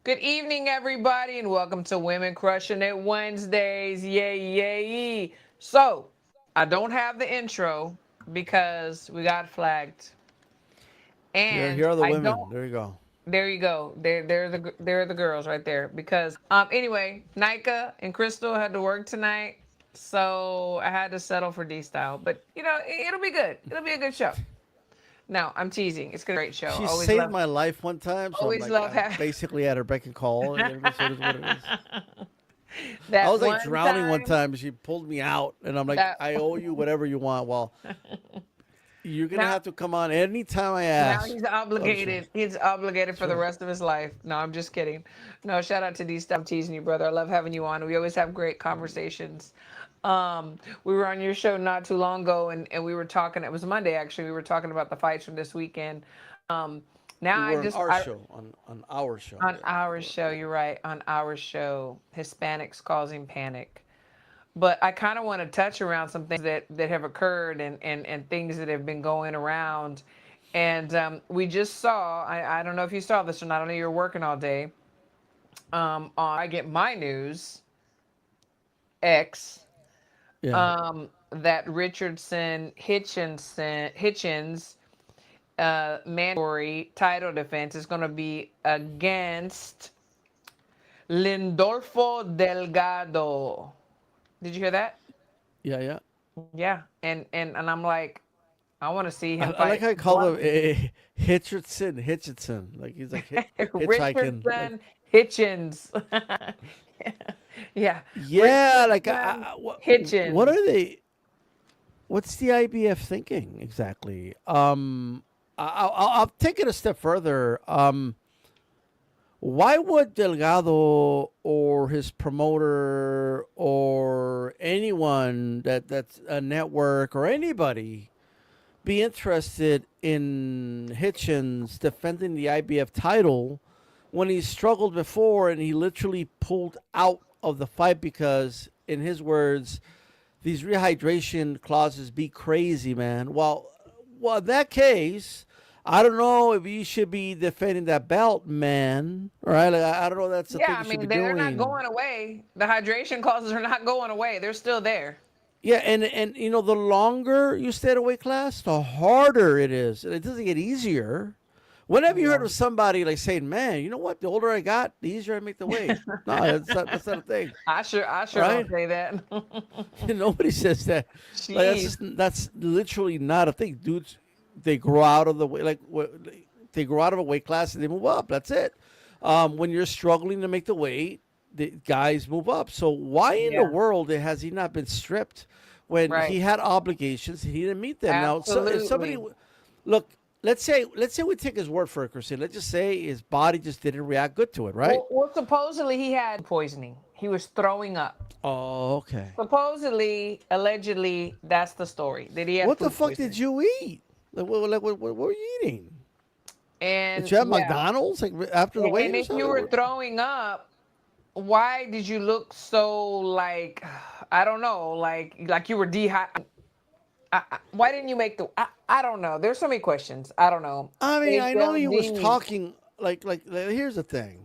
Good evening, everybody, and welcome to Women Crushing It Wednesdays. Yay, yay. So, I don't have the intro because we got flagged. Here And are the I don't women. There you go. there you go. They're the girls right there because anyway, Nika and Crystal had to work tonight. So I had to settle for D style. But it'll be good. It'll be a good show. No, I'm teasing. It's gonna be a great show. She saved my life one time, so Always love I'm having basically at her beck and call. So it is what it is. I that was like one drowning one time. time, and she pulled me out, and I'm like, That I owe you whatever you want. Well, you're gonna now have to come on anytime I now ask he's of the show. obligated. He's obligated That's for the right. rest of his life. No, I'm just kidding. No, shout out to D Stuff teasing you, brother. I love having you on. We always have great conversations. We were on your show not too long ago and we were talking, it was Monday actually, we were talking about the fights from this weekend. Um now We I were on just our I show, on our show. on Yeah. our show, you're right, on our show, Hispanics causing panic. But I kind of want to touch around some things that have occurred and things that have been going around. And we just saw, I don't know if you saw this or not, I know you're working all day. On I Get My News X, Yeah. that Hitchins mandatory title defense is going to be against Lindolfo Delgado. Did you hear that? Yeah. Yeah. Yeah, and I'm like, I want to see him I like fight how I call him Duarte. Hitcherson. Like he's like hitchhiking. Like Richardson Hitchins. Yeah, yeah. Like Richardson what Hitchins. are they? What's the IBF thinking exactly? I'll take it a step further. Why would Delgado or his promoter or anyone that's a network or anybody be interested in Hitchens defending the IBF title when he struggled before and he literally pulled out of the fight because, in his words, these rehydration clauses be crazy, man. Well, in that case, I don't know if you should be defending that belt, man. All right, like, I don't know. That's the thing Yeah, you I should be mean they're not doing. going away. The hydration clauses are not going away. They're still there. Yeah, and the longer you stay at a weight class, the harder it is. And it doesn't get easier. When have you heard Yeah. of somebody like saying, "Man, you know what? The older I got, the easier I make the weight." No, that's not a thing, I sure don't right? say that. Nobody says that. Like Jeez. that's literally not a thing, dudes. They grow out of the way, they grow out of a weight class and they move up. That's it. When you're struggling to make the weight, the guys move up. So why in the Yeah. world has he not been stripped when he Right. had obligations? He didn't meet them. Now, so if somebody Absolutely. look, let's say we take his word for it, Christine. Let's just say his body just didn't react good to it, right? Well, supposedly he had poisoning. He was throwing up. Oh, okay. Supposedly, allegedly, that's the story that he had What the food fuck did poisoning. you eat? What were you eating? Did And you have yeah, McDonald's like after the and weigh-in or if you something? were throwing up, why did you look so like I don't know, like you were dehydrated? Why didn't you make the? I don't know. There's so many questions. I don't know. I mean, I know he was HLD. talking here's the thing.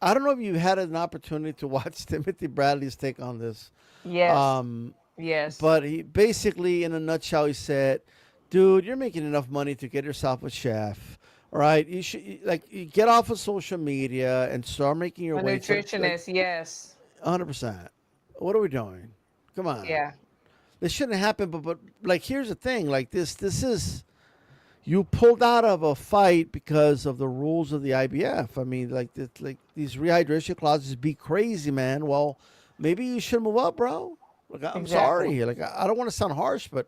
I don't know if you had an opportunity to watch Timothy Bradley's take on this. Yes. Um, Yes. but he basically, in a nutshell, he said, "Dude, you're making enough money to get yourself a chef. All right, you get off of social media and start making your A weights like nutritionist. Yes. 100%. What are we doing? Come on, Yeah. this shouldn't happen. But like, here's the thing. Like this is you pulled out of a fight because of the rules of the IBF. I mean, like these rehydration clauses be crazy, man. Well, maybe you should move up, bro. Like, I'm Exactly. sorry. Like, I don't want to sound harsh, but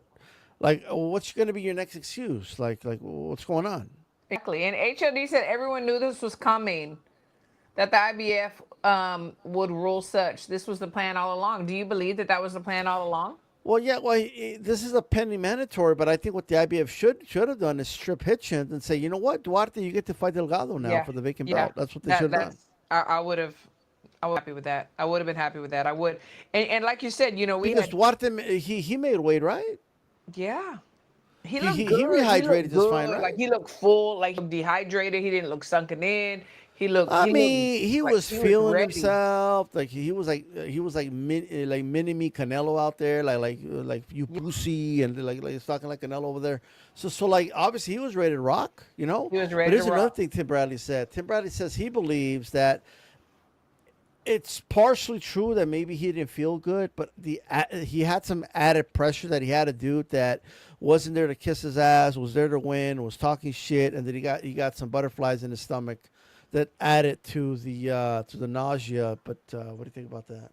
like, what's going to be your next excuse? Like, what's going on? Exactly. And HLD said everyone knew this was coming. That the IBF would rule such. This was the plan all along. Do you believe that that was the plan all along? Well, yeah. Well, this is a pending mandatory, but I think what the IBF should have done is strip Hitchens and say, you know what, Duarte, you get to fight Delgado now Yeah. for the vacant Yeah. belt. That's what they That should have done. that's I would have I would happy with that. I would have been happy with that. I would. And like you said, we Because had Duarte, he made weight, right? yeah. He looked He good. He rehydrated looked just fine, good. right? Like he looked full. Like he looked dehydrated. He didn't look sunken in. I He looked mean, he like was he was feeling ready. himself. Like he was like mini me Canelo out there, like you Yeah, pussy, and like he's talking like Canelo over there. So like obviously he was ready to rock, you know. he was But ready to here's another rock. thing Tim Bradley said. Tim Bradley says he believes that it's partially true that maybe he didn't feel good, but he had some added pressure that he had a dude that wasn't there to kiss his ass, was there to win, was talking shit, and then he got some butterflies in his stomach that added to the nausea. But what do you think about that?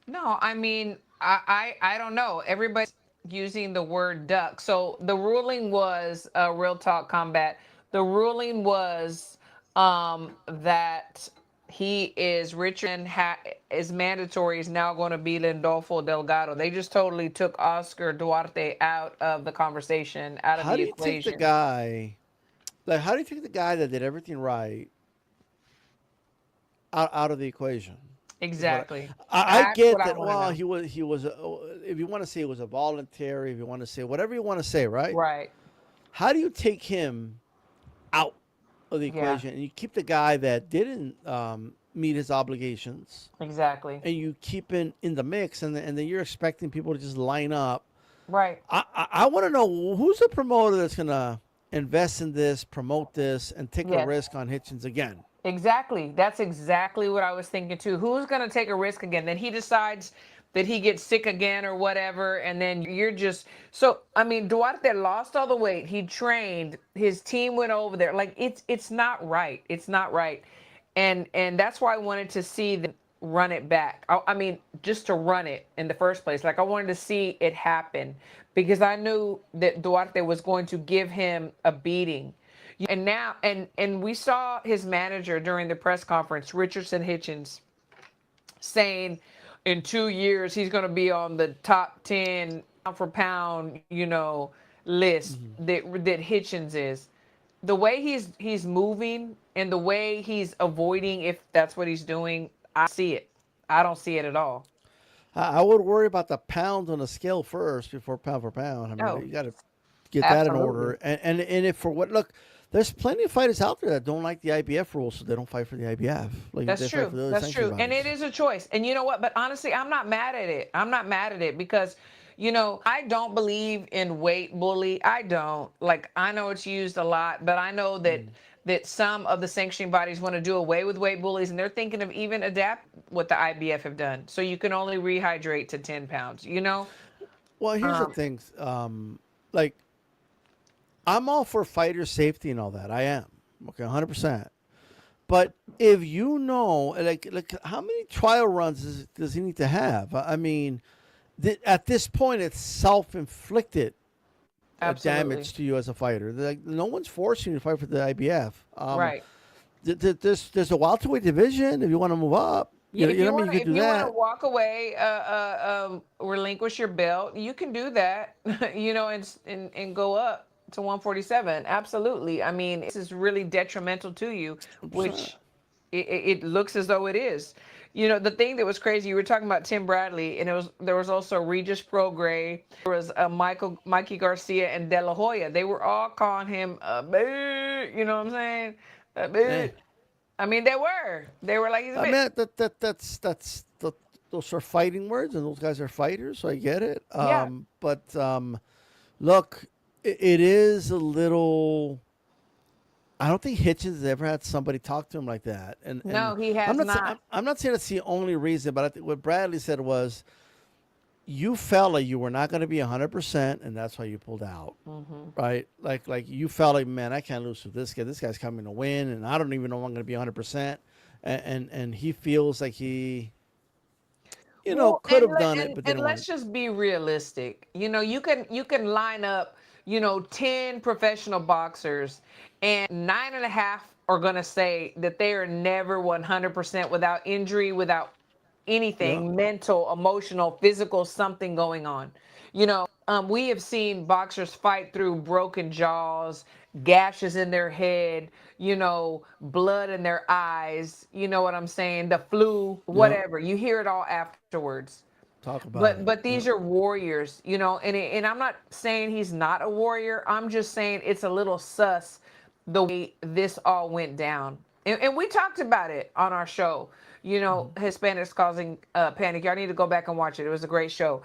No, I mean, I don't know. Everybody's using the word duck. So the ruling was real talk combat. The ruling was that he is Richard is mandatory is now going to be Lindolfo Delgado. They just totally took Oscar Duarte out of the conversation, out of How the do you take the equation. guy? Like, how do you take the guy that did everything right out of the equation? Is what Exactly. I That's get what I that. want to Well, know. he was if you want to say it was a voluntary, if you want to say whatever you want to say, right? Right. How do you take him out of the Yeah. equation and you keep the guy that didn't meet his obligations Exactly. and you keep in the mix and then you're expecting people to just line up. Right. I want to know who's the promoter that's gonna invest in this, promote this, and take a Yes. risk on Hitchins again. Exactly. That's exactly what I was thinking too. Who's going to take a risk again? Then he decides that he gets sick again or whatever, and then you're just so. I mean, Duarte lost all the weight. He trained. His team went over there. Like it's not right. It's not right, and that's why I wanted to see them run it back. I mean, just to run it in the first place. Like I wanted to see it happen because I knew that Duarte was going to give him a beating. And now and we saw his manager during the press conference, Richardson Hitchins, saying in 2 years he's going to be on the top 10 pound for pound, list Mm-hmm. that Hitchins is. The way he's moving and the way he's avoiding, if that's what he's doing, I see it. I don't see it at all. I would worry about the pounds on the scale first before pound for pound. I mean, Oh, you got to get that in order. absolutely. And if for what look, there's plenty of fighters out there that don't like the IBF rules, so they don't fight for the IBF. Like That's they fight for true. the other That's sanctioning true. And it bodies. is a choice. And you know what? But honestly, I'm not mad at it. I'm not mad at it because, I don't believe in weight bully. I don't. Like I know it's used a lot, but I know that some of the sanctioning bodies want to do away with weight bullies and they're thinking of even adapt what the IBF have done. So you can only rehydrate to 10 pounds, Well, here's the Um, thing. Like I'm all for fighter safety and all that. I am okay, 100%. But if you know, like how many trial runs does he need to have? I mean, at this point, it's self-inflicted absolutely. damage to you as a fighter. Like no one's forcing you to fight for the IBF. Right. There's a welterweight division if you want to move up. Yeah, You know what I mean? You if could do you want to that. walk away, relinquish your belt, you can do that, and go up to 147. Absolutely. I mean, this is really detrimental to you, 100%. which it looks as though it is. The thing that was crazy, you were talking about Tim Bradley, and there was also Regis Prograis, there was Mikey Garcia, and De La Hoya. They were all calling him a bitch. You know what I'm saying? A Eh. bitch. I mean, they were like he's a I bitch. mean, those are fighting words, and those guys are fighters, so I get it. Yeah. But look, it is a little. I don't think Hitchens has ever had somebody talk to him like that, and No, he has not. I'm not saying that's the only reason, but I think what Bradley said was you felt like you were not going to be 100%, and that's why you pulled out, Hmm. right? Like you felt like, man, I can't lose to this guy. This guy's coming to win, and I don't even know if I'm going to be 100%. And he feels like he, Well, could have done it, but and didn't want let's it. just be realistic. You can line up, 10 professional boxers, and nine and a half are gonna say that they are never 100% without injury, without Yeah, anything mental, emotional, physical, something going on. We have seen boxers fight through broken jaws, gashes in their head, blood in their eyes. You know what I'm saying? The flu, yeah. whatever. You hear it all afterwards. Talk about But it. these are warriors, and I'm not saying he's not a warrior. I'm just saying it's a little sus the way this all went down. And we talked about it on our show. Hispanics causing panic. Y'all need to go back and watch it. It was a great show.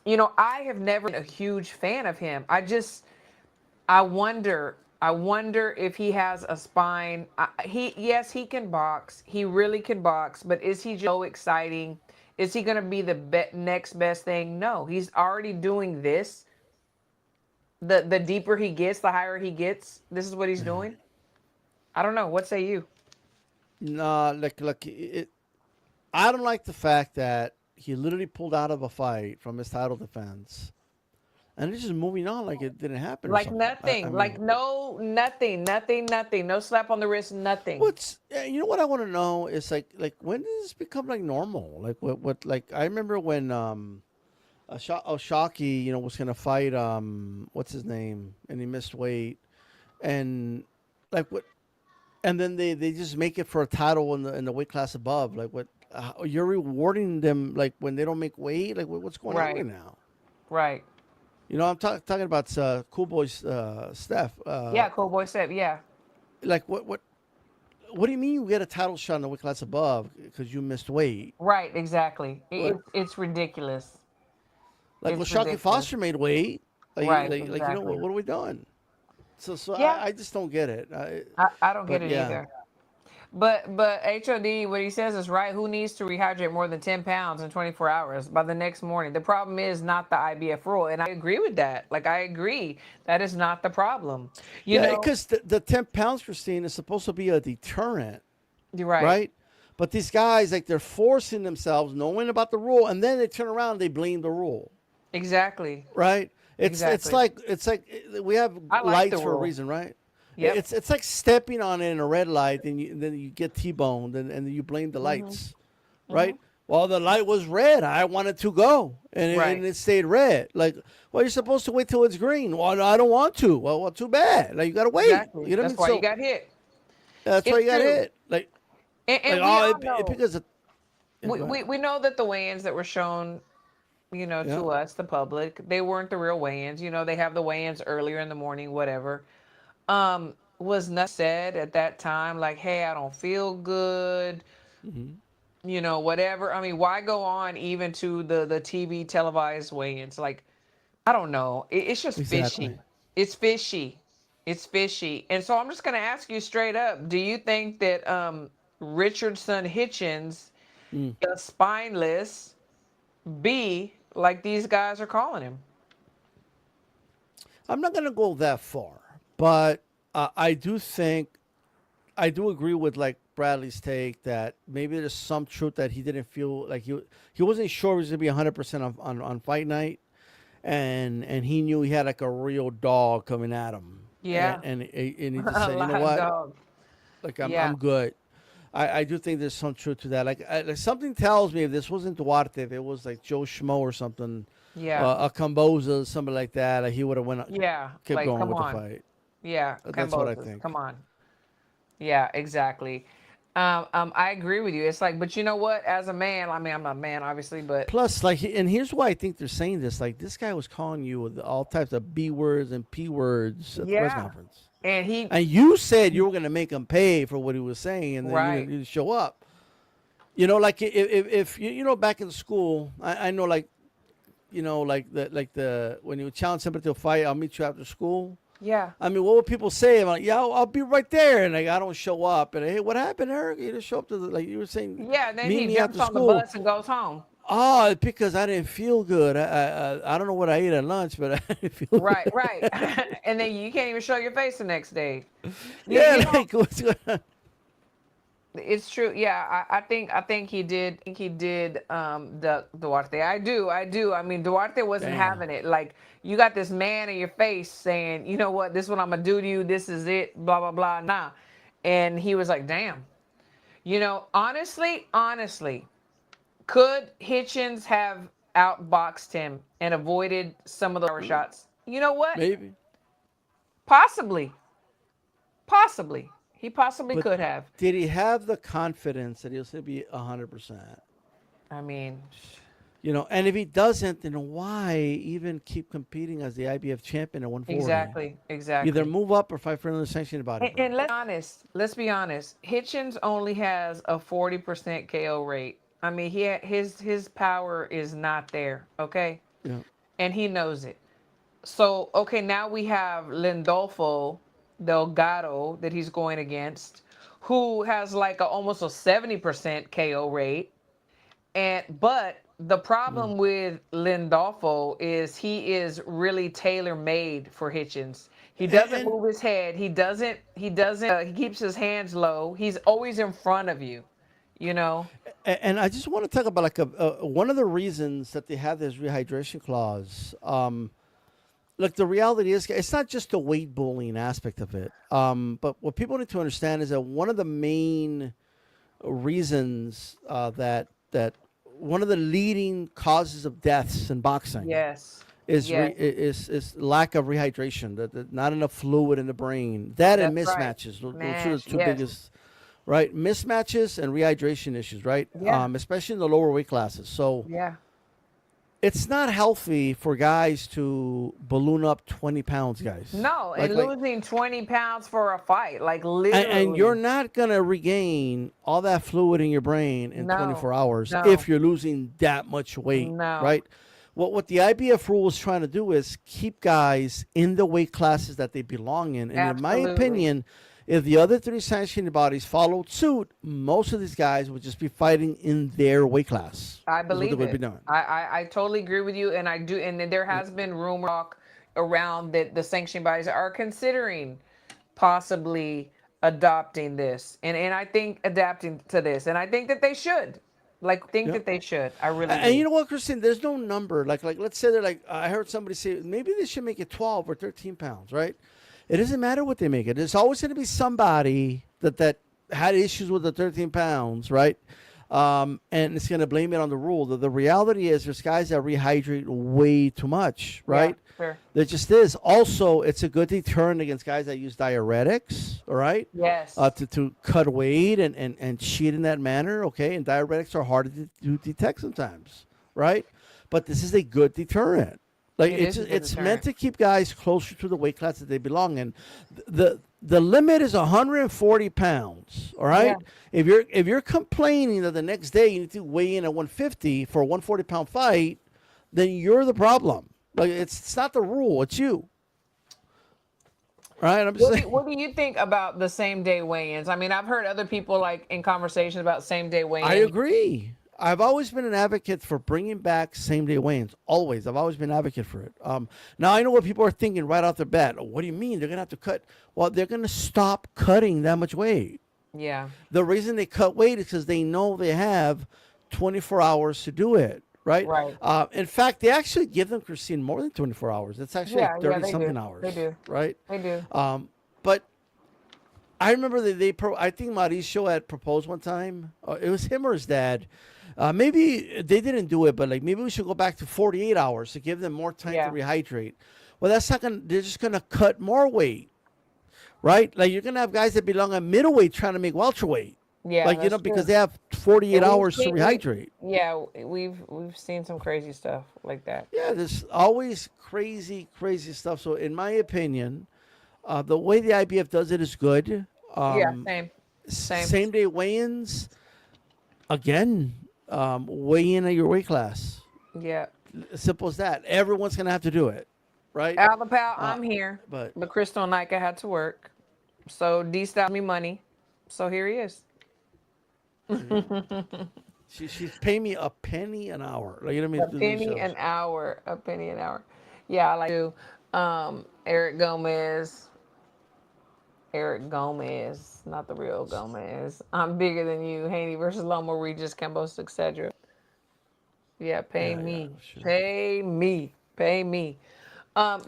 I have never been a huge fan of him. I wonder if he has a spine. Yes, he can box. He really can box, but is he just so exciting? Is he going to be the next best thing? No, he's already doing this. The deeper he gets, the higher he gets. This is what he's doing. I don't know. What say you? Nah, I don't like the fact that he literally pulled out of a fight from his title defense, and he's just moving on like it didn't happen or Like something. I nothing. Like mean, no, nothing, nothing, nothing. No slap on the wrist, nothing. you know what I want to know is when does this become like normal? Like what like I remember when Oshaki, was gonna fight what's his name, and he missed weight, and like what, and then they just make it for a title in the weight class above. Like what, you're rewarding them like when they don't make weight. Like what's going on right Right. now? Right. I'm talking about Cool Boys Steph. Yeah. Cool boy said. Yeah. Like what do you mean you get a title shot in the weight class above because you missed weight? Right. Exactly. What It's ridiculous. like It's Lashaki ridiculous. Foster made weight. Right. What, Exactly. what are we doing? So Yeah. I just don't get it. I don't get But it yeah, either. But HOD, what he says is right. Who needs to rehydrate more than 10 pounds in 24 hours by the next morning? The problem is not the IBF rule. And I agree with that. Like, I agree. That is not the problem. You yeah, know, because the 10 pounds, Christine, is supposed to be a deterrent, you're right. right? But these guys, like, they're forcing themselves, knowing about the rule, and then they turn around and they blame the rule, Exactly. right? Exactly. It's like we have I like the lights for a rule. reason, right? Yep. It's like stepping on it in a red light, and then you get T-boned, and you blame the Hmm. lights, Hmm. right? Well, the light was red. I wanted to go, and Right. it stayed red. Like, well, you're supposed to wait till it's green. Well, no, I don't want to. Well, too bad. Like, you gotta wait. Exactly. You know what I That's mean? why you So got hit. that's why It's you got true. hit. Like, And we oh, all know. because of, yeah, We, go ahead. we, we know that the weigh-ins that were shown, Yeah, to us, the public, they weren't the real weigh-ins. They have the weigh-ins earlier in the morning, whatever. Was nothing said at that time, like, hey, I don't feel good, hmm, whatever. I mean, why go on even to the TV televised weigh-ins? Like, I don't know. It's just exactly. fishy. It's fishy. It's fishy. And so I'm just gonna ask you straight up, do you think that Richardson Hitchins Mm. is spineless B like these guys are calling him? I'm not gonna go that far, but I do agree with like Bradley's take that maybe there's some truth that he didn't feel like he wasn't sure he was gonna be 100% on fight night, and he knew he had like a real dog coming at him, Yeah. and he just A said, you know live what, dog. like Yeah. I'm good. I do think there's some truth to that. Like something tells me if this wasn't Duarte, if it was like Joe Schmo or something, Yeah. a Camboza, something like that, like he would have Yeah. kept Like, going come with the on. fight. Yeah. That's what I Cambosos. think. Come on. Yeah, exactly. I agree with you. It's like, but you know what? As a man, I mean, I'm not a man, obviously, but Plus, and here's why I think they're saying this. Like, this guy was calling you with all types of B words and P words at the press yeah. conference. And he, And you said you were going to make him pay for what he was saying, and then right. you didn't show up. Like if back in school, I know like like the when you challenge somebody to a fight, I'll meet you after school. Yeah. I mean, what would people say? I'm like, yeah, I'll be right there, and like I don't show up, and hey, what happened, Eric? You didn't show up to like you were saying, Yeah. Then meet he me after jumps on the school. bus and goes home. Oh, it's because I didn't feel good. I don't know what I ate at lunch, but I didn't feel Right. good. Right. And then you can't even show your face the next day. You, Yeah, you know, like what's going on? it's true. Yeah, I think he did. I think he did. The Duarte. I do. I mean, Duarte wasn't Damn. having it. Like, you got this man in your face saying, you know what, this is what I'm gonna do to you. This is it. Blah blah blah. Nah. And he was like, damn. Honestly, could Hitchens have outboxed him and avoided some of the power shots? You know what? Maybe, Possibly. Possibly. He possibly but could have. did he have the confidence that he was going to be 100%? I mean, And if he doesn't, then why even keep competing as the IBF champion at 140? Exactly, Either exactly. move up or fight for another sanctioned body, And bro. let's be honest. Let's be honest. Hitchens only has a 40% KO rate. I mean, his power is not there. Okay, Yeah. and he knows it. So okay, now we have Lindolfo Delgado that he's going against, who has like almost a 70% KO rate. And but the Mm. problem with Lindolfo is he is really tailor made for Hitchens. He doesn't And move his head. He doesn't. He keeps his hands low. He's always in front of you. You know. and I just want to talk about like one of the reasons that they have this rehydration clause. Look, the reality is it's not just the weight bullying aspect of it. But what people need to understand is that one of the main reasons that one of the leading causes of deaths in boxing Yes. Yes. is lack of rehydration, that not enough fluid in the brain, that and That's right. mismatches. Those are the Man. two Yes. biggest, right? Mismatches and rehydration issues, right? Yeah. Especially in the lower weight classes. So Yeah. it's not healthy for guys to balloon up 20 pounds, guys. No, Like and like losing 20 pounds for a fight, like and you're literally. not going to regain all that fluid in your brain in No. 24 hours No. if you're losing that much weight, No. right? What the IBF rule is trying to do is keep guys in the weight classes that they belong in. And in my Absolutely. opinion, if the other three sanctioning bodies followed suit, most of these guys would just be fighting in their weight class. I Is what they believe would be it. doing. I totally agree with you, and I do. And then there has been rumor talk around that the sanctioning bodies are considering possibly adopting this, and I think adapting to this, and I think that they should. Like, think Yeah. that they should. I really And you do. know what, Christine? There's no number. Like let's say they're like I heard somebody say maybe they should make it 12 or 13 pounds, right? It doesn't matter what they make it. There's always going to be somebody that had issues with the 13 pounds, right? And it's going to blame it on the rule. The reality is there's guys that rehydrate way too much, Yeah, right? sure. There just is. Also, it's a good deterrent against guys that use diuretics, all right? Yes, To cut weight and cheat in that manner, okay? And diuretics are hard to detect sometimes, right? But this is a good deterrent. Like it is a good it's meant deterrent. to keep guys closer to the weight class that they belong in. The limit is 140 pounds. All Yeah. right. If you're complaining that the next day you need to weigh in at 150 for a 140-pound fight, then you're the problem. Like it's not the rule. It's you. Right. I'm just What do saying. what do you think about the same day weigh-ins? I mean, I've heard other people like in conversations about same day I weigh-in. agree. I've always been an advocate for bringing back same day weigh-ins. Always, I've always been an advocate for it. Now I know what people are thinking right off the bat. What do you mean they're gonna have to cut? Well, they're gonna stop cutting that much weight. Yeah. The reason they cut weight is because they know they have 24 hours to do it. Right. Right. In fact, they actually give them, Christine, more than 24 hours. It's actually like Yeah. Yeah. 30 They something do. They hours. do. Right. They do. But I remember that I think Mauricio had proposed one time. It was him or his dad. Maybe they didn't do it, but like maybe we should go back to 48 hours to give them more time to Yeah. rehydrate. Well, that's not gonna. They're just gonna cut more weight, right? Like you're gonna have guys that belong at middleweight trying to make welterweight, Yeah. like That's because true. they have 48 And we've hours to seen we rehydrate. yeah, we've seen some crazy stuff like that. Yeah, there's always crazy, crazy stuff. So, in my opinion, the way the IBF does it is good. Yeah, same. Same. Same day weigh-ins again. Weigh in at your weight class. Yeah. Simple as that. Everyone's gonna have to do it, right? Alpha Pal, Uh, I'm here. but But Crystal and Nika had to work. So D styled me money. So here he is. she's paying me a penny an hour. Like you know what I mean A to do these penny an shows. hour. A penny an hour. Yeah, I like to. Eric Gomez. Eric Gomez, not the real Gomez. I'm bigger than you. Haney versus Loma Regis, Campos, etc. Yeah, pay Yeah, yeah, me. sure. Pay me. Pay me. Yeah,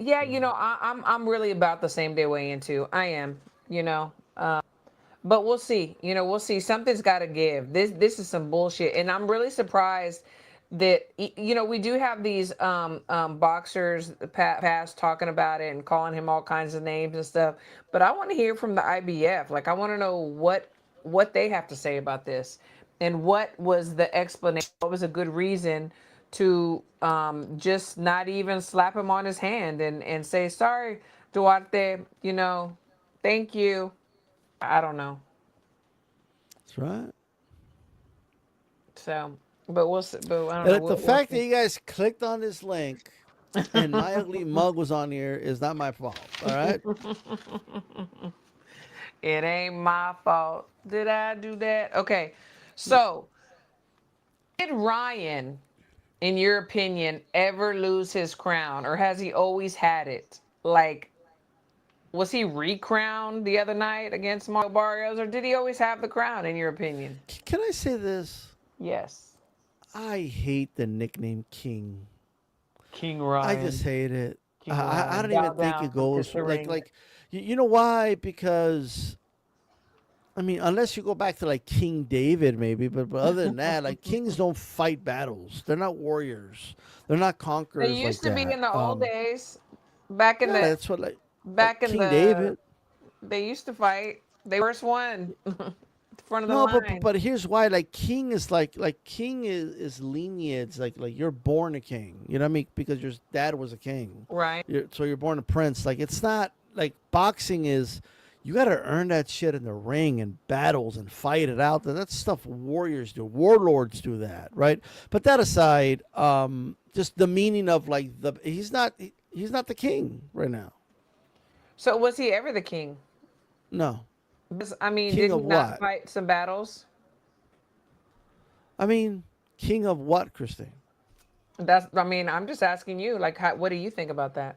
I'm really about the same day weigh in too. I am, you know. But we'll see. We'll see. Something's got to give. This is some bullshit, and I'm really surprised that we do have these boxers past talking about it and calling him all kinds of names and stuff. But I want to hear from the IBF. Like I want to know what they have to say about this, and what was the explanation. What was a good reason to just not even slap him on his hand and say, sorry, Duarte, thank you. I don't know. That's right. So, but we'll see. But I don't And know. like the We'll fact that see. you guys clicked on this link and my ugly mug was on here is not my fault. All right. It ain't my fault. Did I do that? Okay. So, did Ryan, in your opinion, ever lose his crown or has he always had it? Like, was he recrowned the other night against Mario Barrios or did he always have the crown, in your opinion? Can I say this? Yes. I hate the nickname King. King I just Ryan. hate it. King I Ryan. don't even Bow think it down, kiss goes the like ring. you know why? Because I mean, unless you go back to like King David, maybe, but other than that, like kings don't fight battles. They're not warriors. They're not They conquerors like used to be that. in the old days, back in Yeah, the that's what like back in King the David. they used to fight. They first one, front of the No, but line. but here's why. Like king is like king is lineage. Like you're born a king. You know what I mean? Because your dad was a king. Right. So you're born a prince. Like it's not like boxing is. You got to earn that shit in the ring and battles and fight it out. That's stuff warriors do. Warlords do that, right? But that aside, just the meaning of like he's not the king right now. So was he ever the king? No, I mean, king did he of not what? fight some battles? I mean, king of what, Christine? I mean, I'm just asking you, like, what do you think about that?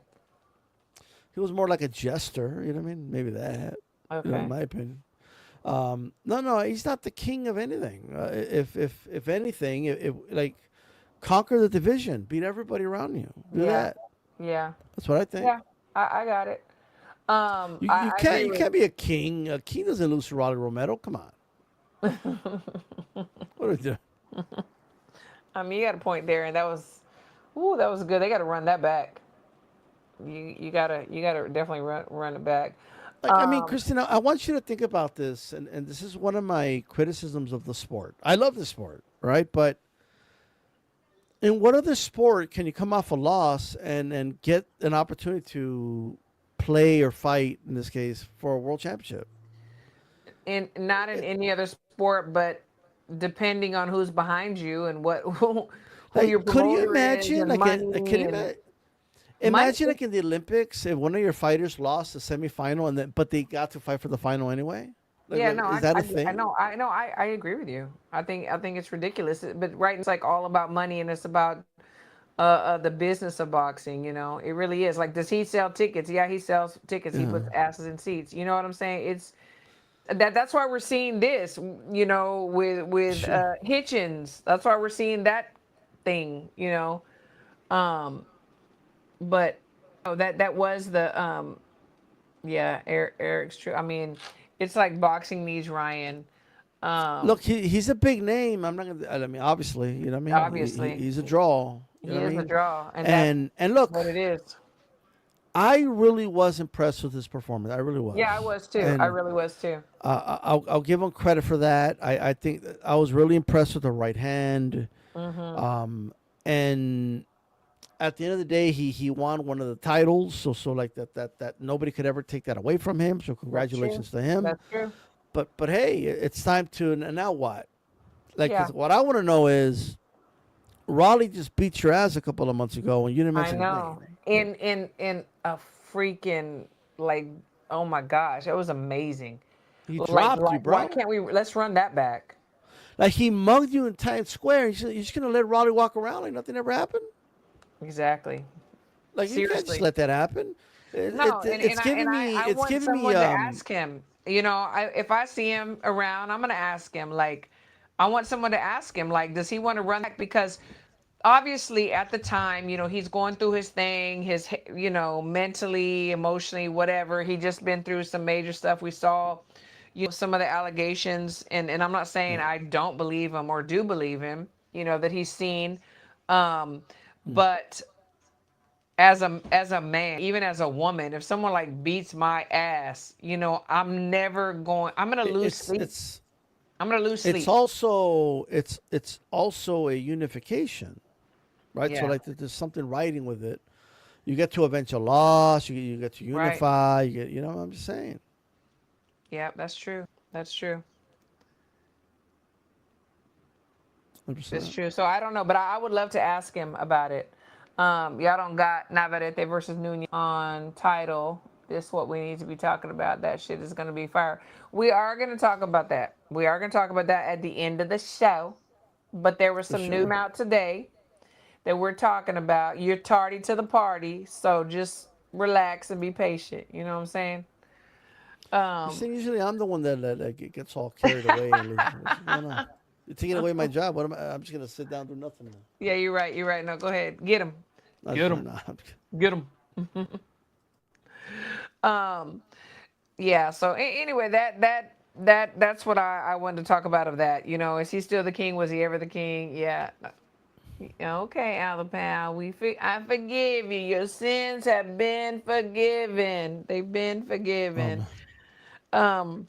He was more like a jester. You know what I mean? Maybe that. You know, in Okay. my opinion. No, he's not the king of anything. If anything, like conquer the division, beat everybody around you. Do Yeah. that. Yeah. That's what I think. Yeah. I got it. I agree You with. can't be a king. A king doesn't lose to Rolly Romero. Come on. What are we doing? I mean, you got a point there, and that was good. They got to run that back. You gotta definitely run it back. Like I mean, Um, Christina, I want you to think about this, and this is one of my criticisms of the sport. I love the sport, right? But in what other sport can you come off a loss and get an opportunity to play or fight, in this case, for a world championship? in not in any other sport, but depending on who's behind you and what who your Like, could you promoter is imagine? and Can money you and money. imagine like in the Olympics if one of your fighters lost the semifinal and then but they got to fight for the final anyway? Yeah, no, Is that a I thing? know, I agree with you. I think it's ridiculous, but right, it's like all about money and it's about the business of boxing. It really is. Like, does he sell tickets? Yeah, he sells tickets. He Yeah. puts asses in seats. You know what I'm saying? That's why we're seeing this. With Sure. Hitchins. That's why we're seeing that thing. Um, but that was the yeah, Eric's true. I mean, it's like boxing needs Ryan. Look, Um, he's a big name. I'm not gonna. I mean, obviously, you know what I mean. Obviously, He's a draw. You know he what I is a mean. draw, and that's And what look, it is. I really was impressed with his performance. I really Yeah, I was. was too. I And really was too. I'll give him credit for that. I think that I was really impressed with the right hand. Hmm. And at the end of the day, he won one of the titles. So like that nobody could ever take that away from him. So That's true. congratulations to him. That's true. But hey, it's time to now what? Like, Yeah, 'cause what I want to know is Raleigh just beat your ass a couple of months ago, and you didn't I mention his know. name. In a freaking, like, oh my gosh, it was amazing. He Like dropped you, like why bro. can't we let's run that back? Like he mugged you in Times Square. You're just gonna let Raleigh walk around like nothing ever happened? Exactly. Like you can't just Seriously. let that happen. No, and I It's want giving me someone to ask him. If I see him around, I'm gonna ask him. Like, I want someone to ask him. Like, does he want to run back? Because obviously, at the time, he's going through his thing, mentally, emotionally, whatever. He just been through some major stuff. We saw, some of the allegations, and I'm not saying yeah. I don't believe him or do believe him. That he's seen, but as a man, even as a woman, if someone like beats my ass, I'm gonna lose It's sleep. I'm gonna lose sleep. it's also a unification. right? So Yeah. like there's something writing with it. You get to avenge a loss. You get to Right. unify. You get, I'm just saying, Yeah, that's true. That's true. 100%. It's true. So I don't know, but I would love to ask him about it. Y'all don't got Navarrete versus Nunez on title. This is what we need to be talking about. That shit is gonna be fire. We are gonna talk about that. We are gonna talk about that at the end of the show. But there was For some news sure. out today that we're talking about. You're tardy to the party, so just relax and be patient. You know what I'm saying? You Um, see, usually I'm the one that gets all carried away and loses. What's going on? You're taking away my job. What am I? I'm just gonna sit down and do nothing now. yeah, you're right. You're right. No, go ahead. Get him. I'm just Get playing. him. Nah, Get him. Um, yeah. So anyway, that's what I wanted to talk about of that. You know, is he still the king? Was he ever the king? Yeah. Okay, Alabama. I forgive you. Your sins have been forgiven. They've been oh forgiven. man. Um,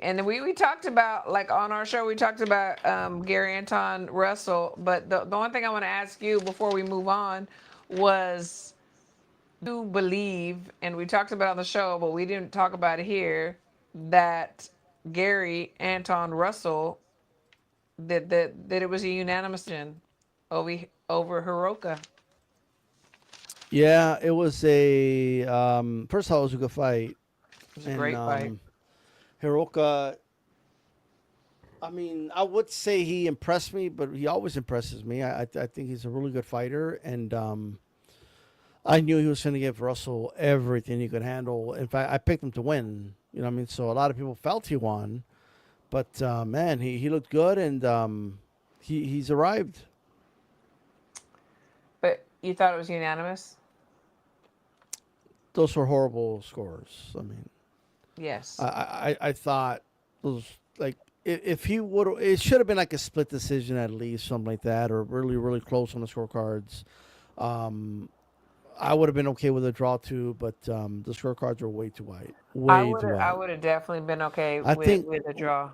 and then we talked about, like, on our show, we talked about Gary Anton Russell. But the one thing I want to ask you before we move on was, do you believe, and we talked about it on the show, but we didn't talk about it here, that Gary Anton Russell, that it was a unanimous decision over Hiroka? It Yeah, it was a first of all, it was a good fight, was a and great fight. Hiroka. I mean, I would say he impressed me, but he always impresses me. I think he's a really good fighter, and I knew he was going to give Russell everything he could handle. In fact, I picked him to win. You know what I mean? So a lot of people felt he won, but man, he looked good, and he's arrived. But you thought it was unanimous? Those were horrible scores. I mean, Yes. I thought those like if he would, it should have been like a split decision at least, something like that, or really close on the scorecards. Um, I would have been okay with a draw too, but the scorecards were way too I wide. would have definitely been okay I think with a draw.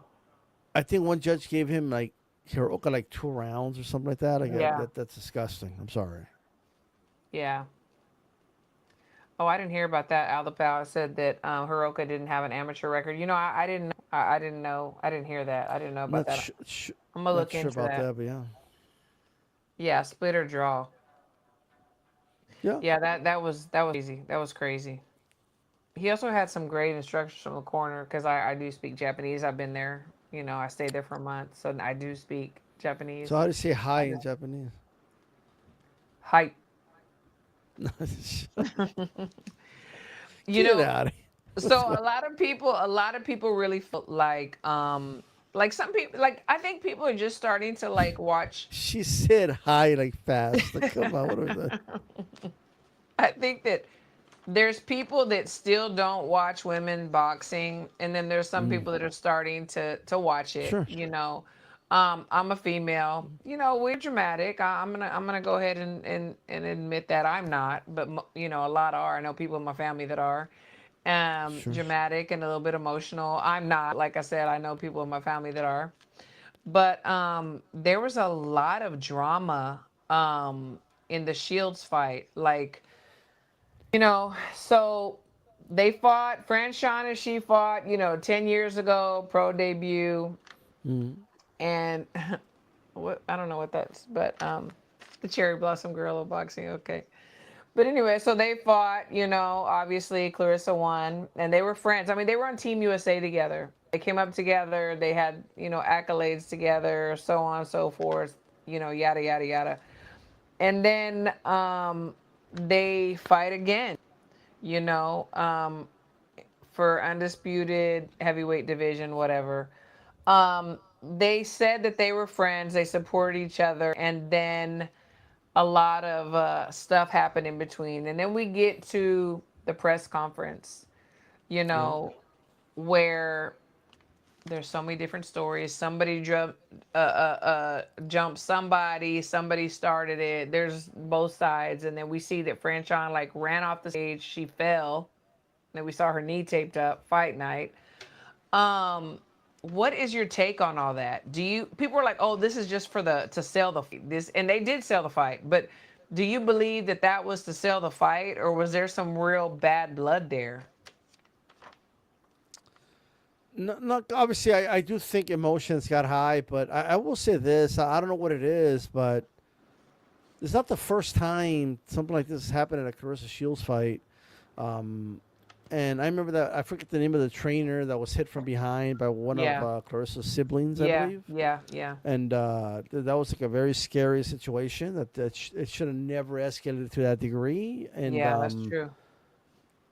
I think one judge gave him like Hiroka like 2 rounds or something like that. Like Yeah. that's disgusting. I'm sorry. Yeah. Oh, I didn't hear about that. Alapal said that Hiroka didn't have an amateur record. You know, I didn't know. I didn't know. I didn't hear that. I didn't know about Not that. sh- sh- I'm gonna not look sure into about that. that, but yeah, Yeah, split or draw. yeah. Yeah, that was crazy. That was crazy. He also had some great instructions from the corner, because I do speak Japanese. I've been there. You know, I stayed there for a month, so I do speak So Japanese. how do you say hi I in know. Japanese? Hype. You Get know, out of here. so What's going? a lot of people really feel like some people, like, I think people are just starting to, like, watch. She said hi like fast. Like, come on, what was that? I think that there's people that still don't watch women boxing, and then there's some Mm, people that are starting to watch it. sure. I'm a female. We're dramatic. I'm gonna go ahead and admit that I'm not, but a lot are. I know people in my family that are Sure. dramatic and a little bit emotional. I'm not. Like I said, I know people in my family that are. But there was a lot of drama in the Shields fight. Like, so they fought. Franchon and she fought, 10 years ago, pro debut. Mm, And what, I don't know what that's, but the Cherry Blossom Gorilla Boxing. Okay. But anyway, so they fought, obviously Clarissa won, and they were friends. I mean, they were on Team USA together. They came up together. They had, accolades together, so on and so forth, yada, yada, yada. And then they fight again, you know, um, for undisputed heavyweight division, whatever. They said that they were friends, they supported each other, and then a lot of stuff happened in between. And then we get to the press conference, you yeah. know, where there's so many different stories. Somebody jumped somebody, somebody started it. There's both sides. And then we see that Franchon, like, ran off the stage. She fell. Then we saw her knee taped up, fight night. Um, what is your take on all that? Do you people are like, oh, this is just for the to sell the this, and they did sell the fight, but do you believe that that was to sell the fight, or was there some real bad blood there? No, no, obviously, I do think emotions got high, but I will say this: I don't know what it is, but it's not the first time something like this happened at a Clarissa Shields fight. Um, and I remember that I forget the name of the trainer that was hit from behind by one of Yeah, Clarissa's siblings, I yeah, believe. yeah, yeah. And that was like a very scary situation it should have never escalated to that degree. Yeah, that's true.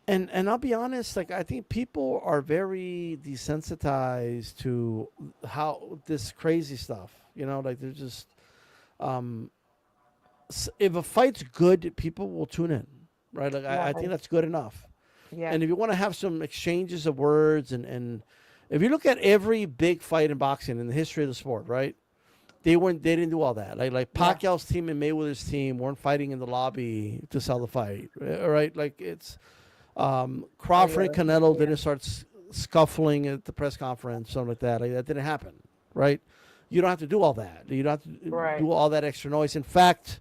And I'll be honest, like I think people are very desensitized to how this crazy stuff. Like they're just um, if a fight's good, people will tune in, right? Like I think Right. that's good enough. Yeah. And if you want to have some exchanges of words, and if you look at every big fight in boxing in the history of the sport, right? They didn't do all that. Like Yeah. Pacquiao's team and Mayweather's team weren't fighting in the lobby to sell the fight, right? Like it's Oh yeah. Crawford and Canelo Yeah. didn't start scuffling at the press conference, something like that. Like that didn't happen, right? You don't have to do all that. You don't have to Right. do all that extra noise. In fact,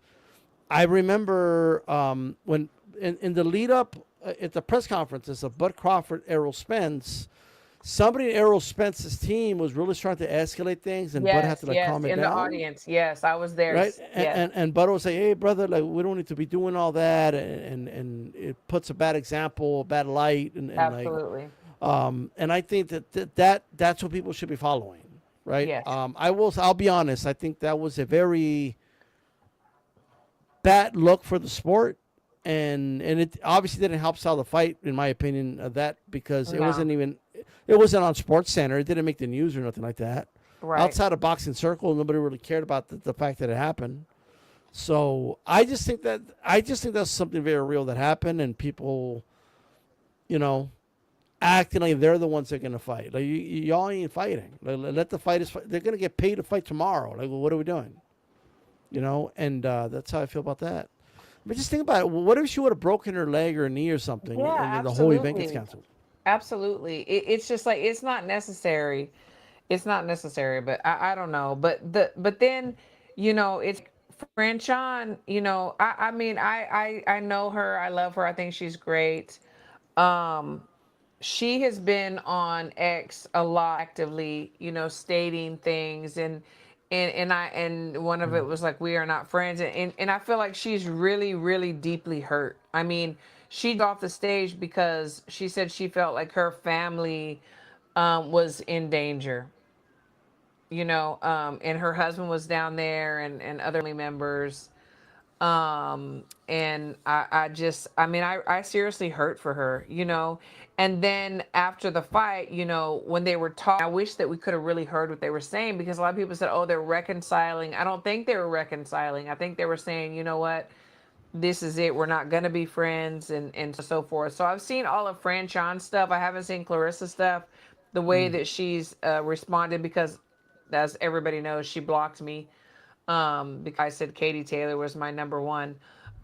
I remember when in the lead up at the press conferences of Bud Crawford, Errol Spence, somebody in Errol Spence's team was really trying to escalate things, and Bud had Yes. to like Yes. calm it In the down, audience. Yes, I was there. right? Yes. And Bud would say, "Hey, brother, like we don't need to be doing all that," and it puts a bad example, a bad light, and like, Absolutely. and I think that's what people should be following, right? Yes. I'll be honest, I think that was a very bad look for the sport, and it obviously didn't help sell the fight, in my opinion, of that because No. it wasn't on Sports Center. It didn't make the news or nothing like that. Right. Outside of boxing circle, nobody really cared about the fact that it happened. So I just think that's something very real that happened, and people, you know, acting like they're the ones that are gonna fight. Like y'all ain't fighting. Like, let the fighters fight. They're gonna get paid to fight tomorrow. Like, well, what are we doing? And that's how I feel about that. But just think about it. What if she would have broken her leg or knee or something, Yeah, and then the whole event gets absolutely. canceled? Absolutely. It's just like it's not necessary. It's not necessary, but I don't know. But then, it's Franchon, I mean I know her, I love her, I think she's great. Um she has been on X a lot actively, stating things and one of it was like we are not friends and I feel like she's really, really deeply hurt. I mean, she got off the stage because she said she felt like her family was in danger, and her husband was down there and other family members. And I mean, I seriously hurt for her, and then after the fight, when they were talking, I wish that we could have really heard what they were saying, because a lot of people said, oh, they're reconciling. I don't think they were reconciling. I think they were saying, you know what, this is it, we're not going to be friends, and so forth. So I've seen all of Franchon's stuff. I haven't seen Clarissa stuff, the way Mm. that she's responded, because as everybody knows, she blocked me, because I said Katie Taylor was my number one.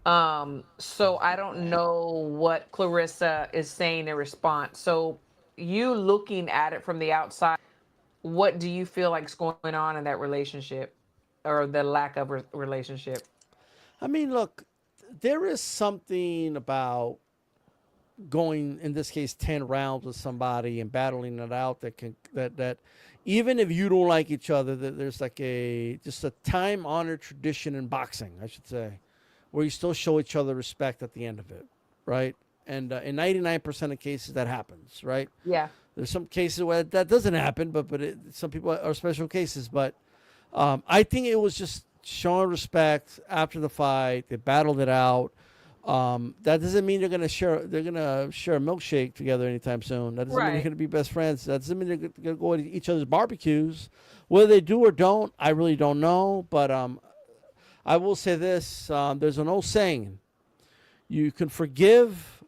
So I don't know what Clarissa is saying in response. So you looking at it from the outside, what do you feel like's going on in that relationship, or the lack of relationship? I mean, look, there is something about going, in this case, 10 rounds with somebody and battling it out that even if you don't like each other, that there's like a just a time honored tradition in boxing, I should say, where you still show each other respect at the end of it, right? And in 99% of cases, that happens, right? Yeah. There's some cases where that doesn't happen, but some people are special cases. But I think it was just showing respect after the fight. They battled it out. That doesn't mean they're gonna share a milkshake together anytime soon. That doesn't mean they're Right. gonna be best friends. That doesn't mean they're gonna go to each other's barbecues. Whether they do or don't, I really don't know. But I will say this: there's an old saying: you can forgive,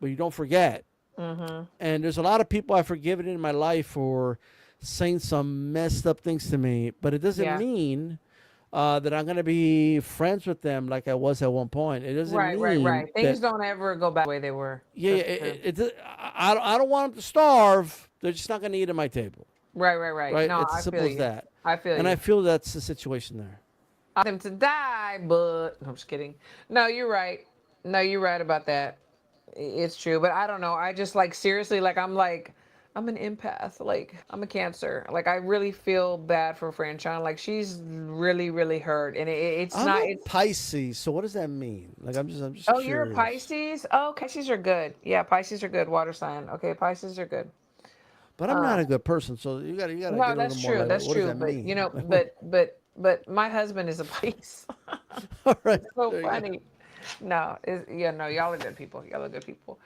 but you don't forget. Mm-hmm. And there's a lot of people I've forgiven in my life for saying some messed up things to me, but it doesn't Yeah. mean that I'm going to be friends with them like I was at one point. It doesn't Right, right, mean right. Things that, don't ever go back the way they were. yeah, That's true. I don't want them to starve. They're just not going to eat at my table, Right, right, right. right? No, It's as I feel simple as you. that. I feel And I you. feel that's the situation there. I want them to die, but I'm just kidding. No, you're right. No, you're right about that. It's true, but I don't know. I just like seriously, like I'm an empath. Like I'm a Cancer. Like I really feel bad for Franchon. Like she's really, really hurt, and it's I'm not. a It's Pisces, so what does that mean? Like I'm just oh, you're a curious. Pisces. Oh, okay, Pisces are good. Yeah, Pisces are good. Water sign. Okay, Pisces are good. But I'm not Um, a good person, so you gotta no, get a little that's more true. like That's what does true. that But you mean? know, Like, but my husband is a Pisces. all right, It's so there you go. funny. No, yeah, no, y'all are good people. Y'all are good people.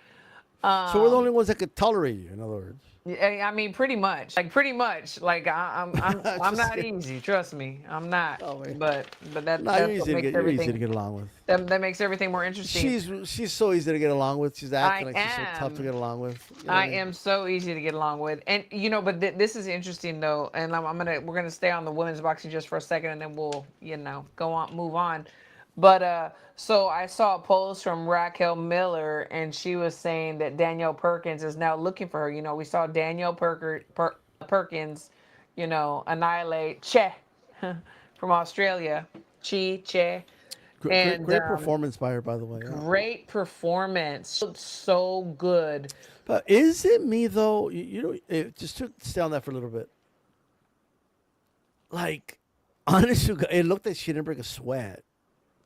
So we're the Um, only ones that could tolerate you. In other words, yeah, I mean, pretty much, like pretty much, like I'm just not kidding. easy. Trust me, I'm not. Oh wait, But no, that's what makes you're easy to everything get along with. that makes everything more interesting. She's so easy to get along with. She's acting I like she's so tough to am. get along with. You know what I I mean? am so easy to get along with, and but this is interesting though, and we're gonna stay on the women's boxing just for a second, and then we'll go on, move on. But so I saw a post from Raquel Miller, and she was saying that Danielle Perkins is now looking for her. We saw Perkins, annihilate Che from Australia, Che, and Great performance by her, by the way. Yeah. great performance, so good. But is it me though? Just to stay on that for a little bit. Like, honestly, it looked like she didn't break a sweat.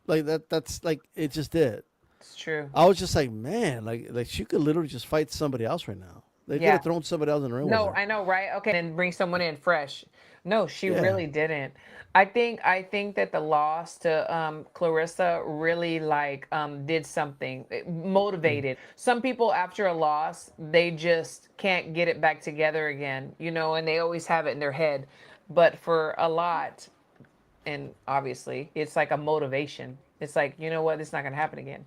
Like that. That's like it just did. It's true. I was just like, man, like she could literally just fight somebody else right now. They could Yeah. have thrown somebody else in the ring with No, her. I know, right? Okay, and bring someone in fresh. No, she Yeah. really didn't. I think that the loss to Clarissa really like did something. It Mm. motivated. Some people after a loss, they just can't get it back together again, and they always have it in their head. But for a lot, and obviously, it's like a motivation. It's like, you know what, it's not gonna happen again.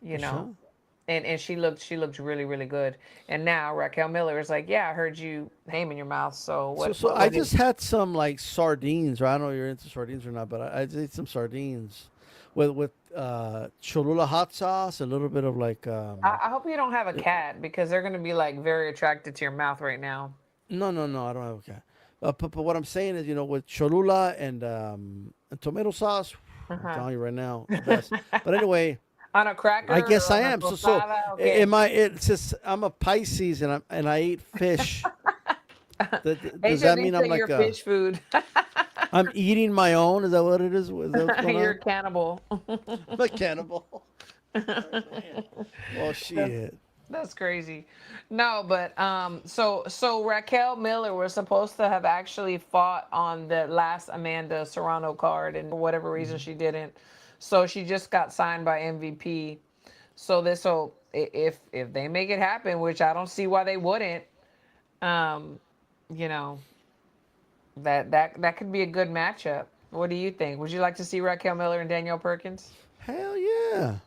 You For know. sure. And she looked really, really good. And now Raquel Miller is like, yeah, I heard you name in your mouth. So So what I what is just had some like sardines. Or I don't know if you're into sardines or not, but I just ate some sardines with Cholula hot sauce, a little bit of like I hope you don't have a cat because they're gonna be like very attracted to your mouth right now. no, I don't have a cat. But what I'm saying is, with Cholula and tomato sauce, I'm Uh-huh. telling you right now, the best. But anyway, On a I cracker guess or I on a am. So tostada, okay. am I? It's just I'm a Pisces and I eat fish. Does Asia that thinks mean I'm that like you're fish food. I'm eating my own? Is that what it is? Is that what's going You're a on? cannibal. I'm a cannibal. Man. Well, shit. That's crazy. No, but so Raquel Miller was supposed to have actually fought on the last Amanda Serrano card, and for whatever reason Mhm. she didn't. So she just got signed by MVP. If they make it happen, which I don't see why they wouldn't, um, you know that could be a good matchup. What do you think? Would you like to see Raquel Miller and Danielle Perkins? Hell yeah.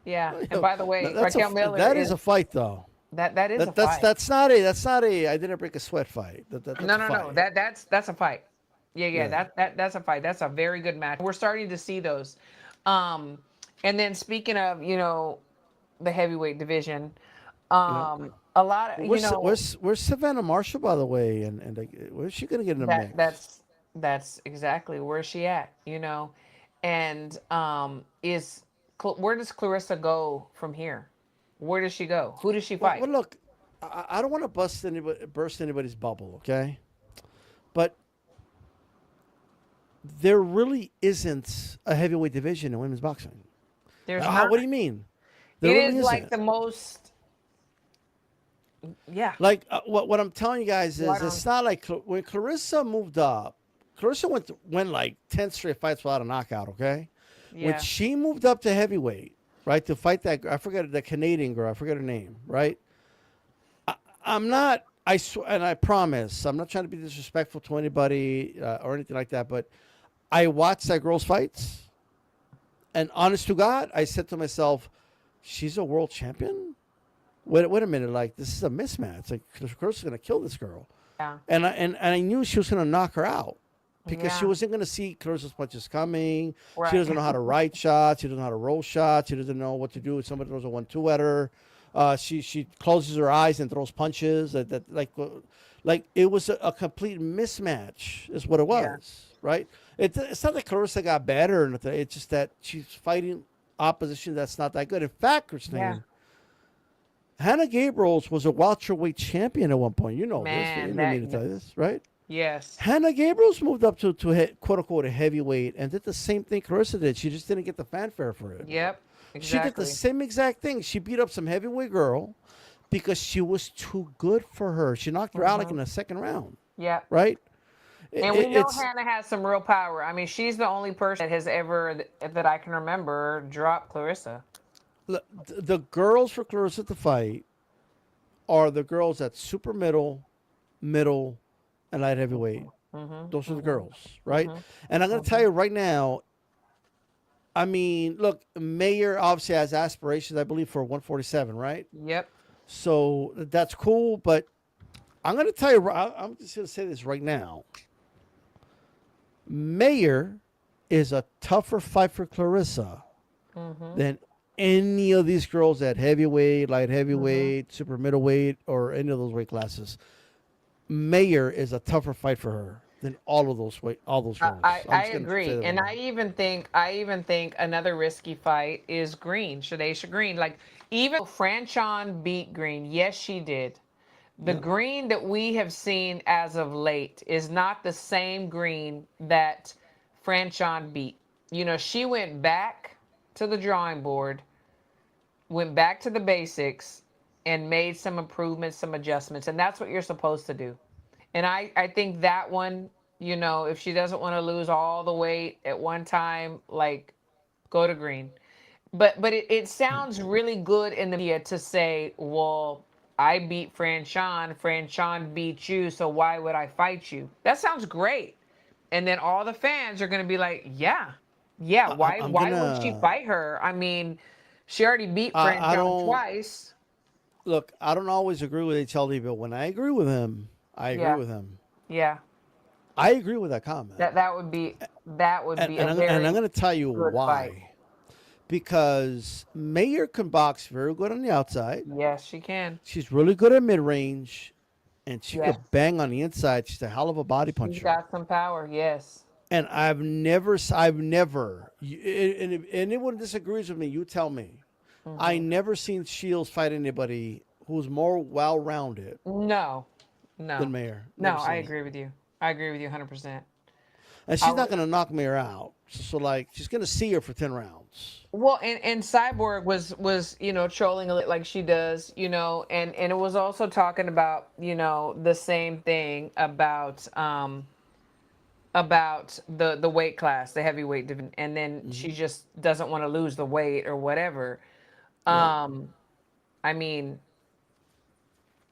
Yeah. Oh, And by the way, Raquel Miller that is is a fight though. that is a That that's fight. that's not a that's not a I didn't break a sweat fight. That's No, a no, no. fight. That's a fight. Yeah, yeah. Yeah. That's a fight. That's a very good match. We're starting to see those. Um, and then speaking of, the heavyweight division, Yeah. a lot of, Where's Savannah Marshall, by the way, and where's she gonna get in the that mix? that's exactly where she at. And where does Clarissa go from here? Where does she go? Who does she fight? Well, look, I don't want to burst anybody's bubble, okay? But there really isn't a heavyweight division in women's boxing. There's not. What do you mean? There It really is like isn't. the most. Yeah. Like what I'm telling you guys Right is on. it's not like when Clarissa moved up. Clarissa went like 10 straight fights without a knockout. Okay, when Yeah. she moved up to heavyweight, right, to fight I forget the Canadian girl. I forget her name. Right. I'm not. And I promise I'm not trying to be disrespectful to anybody or anything like that. But I watched that girl's fights, and honest to God, I said to myself, "She's a world champion." Wait a minute, like this is a mismatch. Like Clarissa's gonna kill this girl, Yeah. and I knew she was gonna knock her out because she Yeah. wasn't gonna see Clarissa's punches coming. She Right. doesn't know how to ride shots. She doesn't know how to roll shots. She doesn't know what to do if somebody throws a 1-2 at her. She closes her eyes and throws punches. Like it was a complete mismatch, is what it Yeah. was, right? It's not that Clarissa got better or anything. It's just that she's fighting opposition that's not that good. In fact, Yeah. Christine, Hannah Gabriels was a welterweight champion at one point. You know this. You Man, didn't that, mean to tell you this, right? yes. Hannah Gabriels moved up to quote unquote a heavyweight and did the same thing Clarissa did. She just didn't get the fanfare for it. Yep. She did the Exactly. same exact thing. She beat up some heavyweight girl because she was too good for her. She knocked her out like Hmm. in the second round, Yep. right? And we know It's Hannah has some real power. I mean, she's the only person that has ever, that I can remember, dropped Clarissa. the girls for Clarissa to fight are the girls at super middle, middle, and light heavyweight. Hmm. Those are the Hmm. girls, right? Hmm. And I'm going to tell Hmm. you right now. I mean, look, Mayer obviously has aspirations, I believe, for 147, right? Yep. So that's cool, but I'm going to tell you, I'm just going to say this right now. Mayer is a tougher fight for Clarissa Hmm. than any of these girls at heavyweight, light Hmm. heavyweight, super middleweight, or any of those weight classes. Mayer is a tougher fight for her than all those girls. I'm I just gonna say agree, that right and now. I even think another risky fight is Green, Shadesha Green. Like, even though Franchon beat Green, yes, she did. The Yep. Green that we have seen as of late is not the same Green that Franchon beat. You know, she went back to the drawing board, went back to the basics, and made some improvements, some adjustments, and that's what you're supposed to do. And I think that one, you know, if she doesn't want to lose all the weight at one time, like, go to Green. But it sounds really good in the media to say, well, I beat Franchon, Franchon beat you, so why would I fight you? That sounds great. And then all the fans are going to be like, yeah, yeah, I'm why would she gonna. fight her? I mean, she already beat I Franchon don't twice. look. I don't always agree with HLD, but when I agree with him, I agree Yeah, with him. yeah. I agree with that comment, That would be a and I'm very gonna tell you good fight. why. Because Mayer can box very good on the outside. Yes, she can. She's really good at mid range, and she Yes, could bang on the inside. She's a hell of a body she's puncher. got some power. Yes. And I've never, and if anyone disagrees with me, you tell me. I Hmm. never seen Shields fight anybody who's more well rounded No, than no, Mayer. no. Never I seen it. agree with you. I agree with you 100%. And I she's not would. going to knock Mayer out. So, like, she's going to see her for 10 rounds. Well, and Cyborg was trolling a little like she does, and it was also talking about the same thing about the weight class, the heavyweight division, and then Hmm. she just doesn't want to lose the weight or whatever. Right. Um, I mean,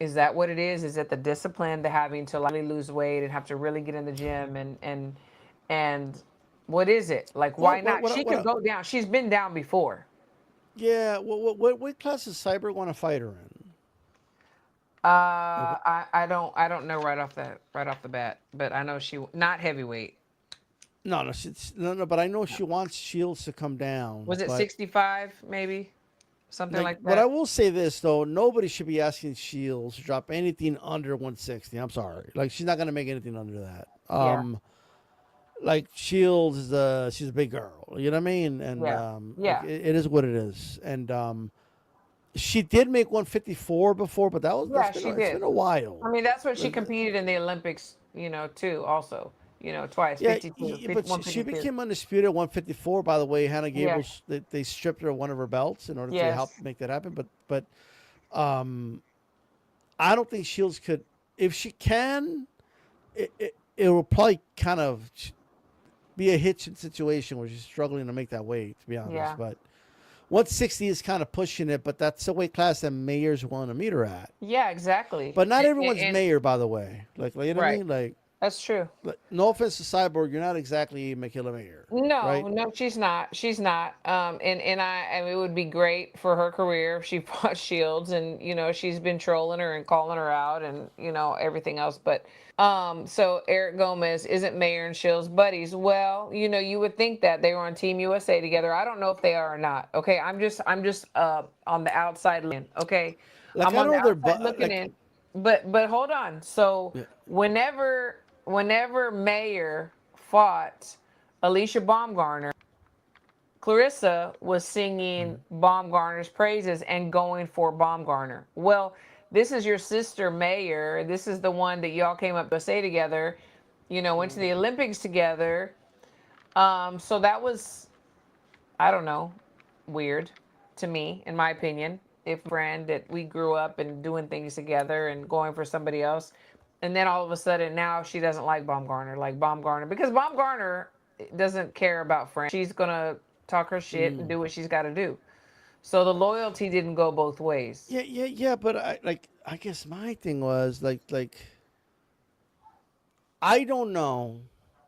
is that what it is? Is it the discipline, the having to like really lose weight and have to really get in the gym and what is it? Like, Well, why not? She could what, go down. She's been down before. yeah, what weight class does Cyber want to fight her in? I don't know right off the bat, but I know she not heavyweight. No, no, no, but I know she wants Shields to come down. Was it But 65 maybe? Something like, like what I that. will say this though, nobody should be asking Shields to drop anything under 160. I'm sorry, like she's not gonna make anything under that. Yeah. Like Shields is she's a big girl, you know what I mean? And Yeah. like Yeah. it is what it is. And she did make 154 before, but Yeah, she it's did. been a while. I mean, that's what she Like, competed in the Olympics, too, also, twice, yeah, 52, but 50, she 152. became undisputed at 154. By the way, Hannah Yeah. Gabriel, they stripped her one of her belts in order to help Yes. make that happen. But um, I don't think Shields could. If she can, it will probably kind of be a Hitchins situation where she's struggling to make that weight. To be honest, Yeah. but 160 is kind of pushing it. But that's the weight class that Mayer's willing to meet her at. Yeah, exactly. But not everyone's And Mayer, by the way. Like you know what I right. mean? That's true. Like no offense to Cyborg, you're not exactly Michaela Mayer, No, right? no, she's not. She's not. And it would be great for her career if she fought Shields, and she's been trolling her and calling her out, and everything else. But so Eric Gomez isn't Mayer and Shields buddies. Well, you would think that they were on Team USA together. I don't know if they are or not. Okay, I'm just on the outside looking. Okay, Like I'm I on the know they're outside looking like in. but hold on. So Yeah. whenever Mayer fought Alicia Baumgartner, Clarissa was singing Mm. Baumgartner's praises and going for Baumgartner. Well, this is your sister Mayer. This is the one that y'all came up to say together. Went to the Olympics together. So that was, I don't know, weird to me, in my opinion. If friend that we grew up and doing things together and going for somebody else, and then all of a sudden now she doesn't like Baumgartner, because Baumgartner doesn't care about friends. She's gonna talk her shit and Mm. do what she's got to do. So the loyalty didn't go both ways. Yeah, yeah, yeah. But I guess my thing was I don't know.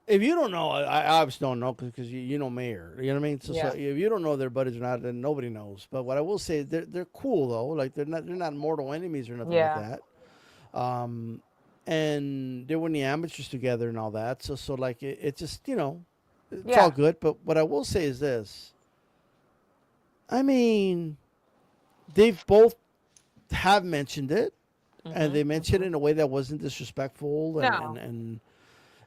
If you don't know, I obviously don't know because you know Mayor. You know what I mean? So Yeah, if you don't know their buddies or not, then nobody knows. But what I will say is they're cool though. Like they're not mortal enemies or nothing like yeah, that. Um, and they were in the amateurs together and all that. So like it just it's all yeah. good. But what I will say is this. I mean, they've both have mentioned it, and they mentioned it in a way that wasn't disrespectful No, and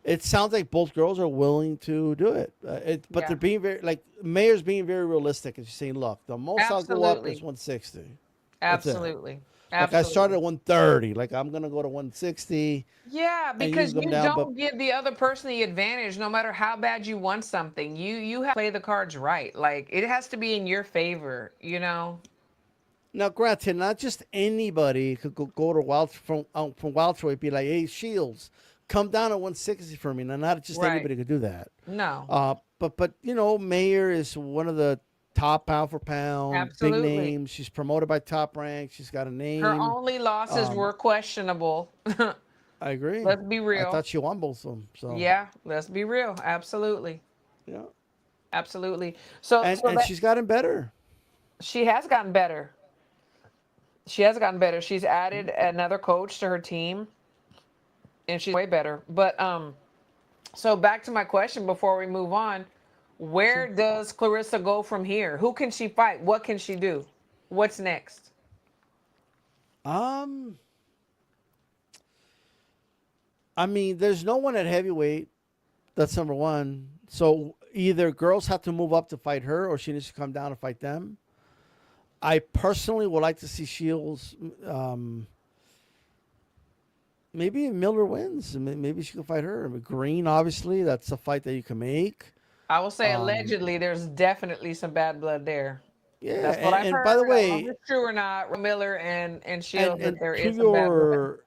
it sounds like both girls are willing to do it. But yeah, they're being very like Mayer's being very realistic. And she's saying, "Look, the most I'll go up is absolutely, 160. That's it. absolutely, Like I started absolutely. at 130. Like I'm gonna go to 160, Yeah, and you can because come you down. But don't give the other person the advantage no matter how bad you want something. You have to play the cards right. Like it has to be in your favor. now, granted, not just anybody could go to Wild from Wild Troy, be like, "Hey, Shields, come down at 160 for me." Now, not just Right. anybody could do that. No. But Mayer is one of the top pound for pound big Absolutely. names. She's promoted by Top Rank. She's got a Her name. only losses Um, were questionable. I agree. Let's be I real. thought she won both of them. So Yeah, let's be real. Absolutely. yeah, Absolutely. So and so and that she's gotten better. she has gotten better. She has gotten better. She's added another coach to her team and she's way better. But so back to my question before we move on, where Sure. does Clarissa go from here? Who can she fight? What can she do? What's next? Um, I mean, there's no one at heavyweight. That's number one. So either girls have to move up to fight her, or she needs to come down and fight them. I personally would like to see Shields. Maybe if Miller wins, maybe she can fight her. I mean, Green, obviously, that's a fight that you can make. I will say Um, allegedly there's definitely some bad blood there. yeah, That's what I've and by the heard. I don't know way, if it's true or not. Miller and Shields that and there is some bad blood.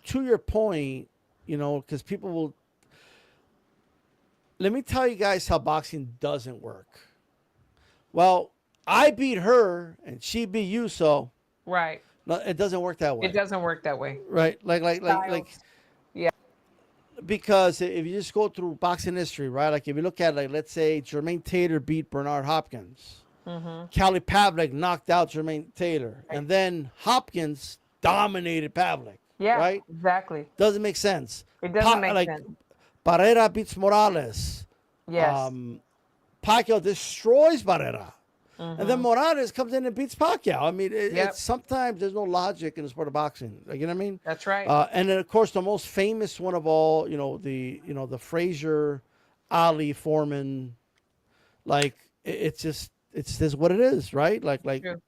to your point, because people will. Let me tell you guys how boxing doesn't work. Well, I beat her and she beat you, so Right. no, it doesn't work that It way, doesn't work that way. right? Like Styles. Yeah. because if you just go through boxing history, right? Like if you look at like let's say Jermaine Taylor beat Bernard Hopkins, Mm-hmm. Cali Pavlik knocked out Jermaine Taylor, Right. and then Hopkins dominated Pavlik, Yeah, right? exactly. Doesn't make sense. It doesn't make Like sense. Barrera beats Morales. Yes. Um, Pacquiao destroys Barrera. And then Mm-hmm. Morales comes in and beats Pacquiao. I mean, it's Yep. sometimes there's no logic in the sport of boxing. Like, you know what I mean? That's right. And then of course the most famous one of all, the Frazier, Ali, Foreman. Like it's just what it is, right? Like True.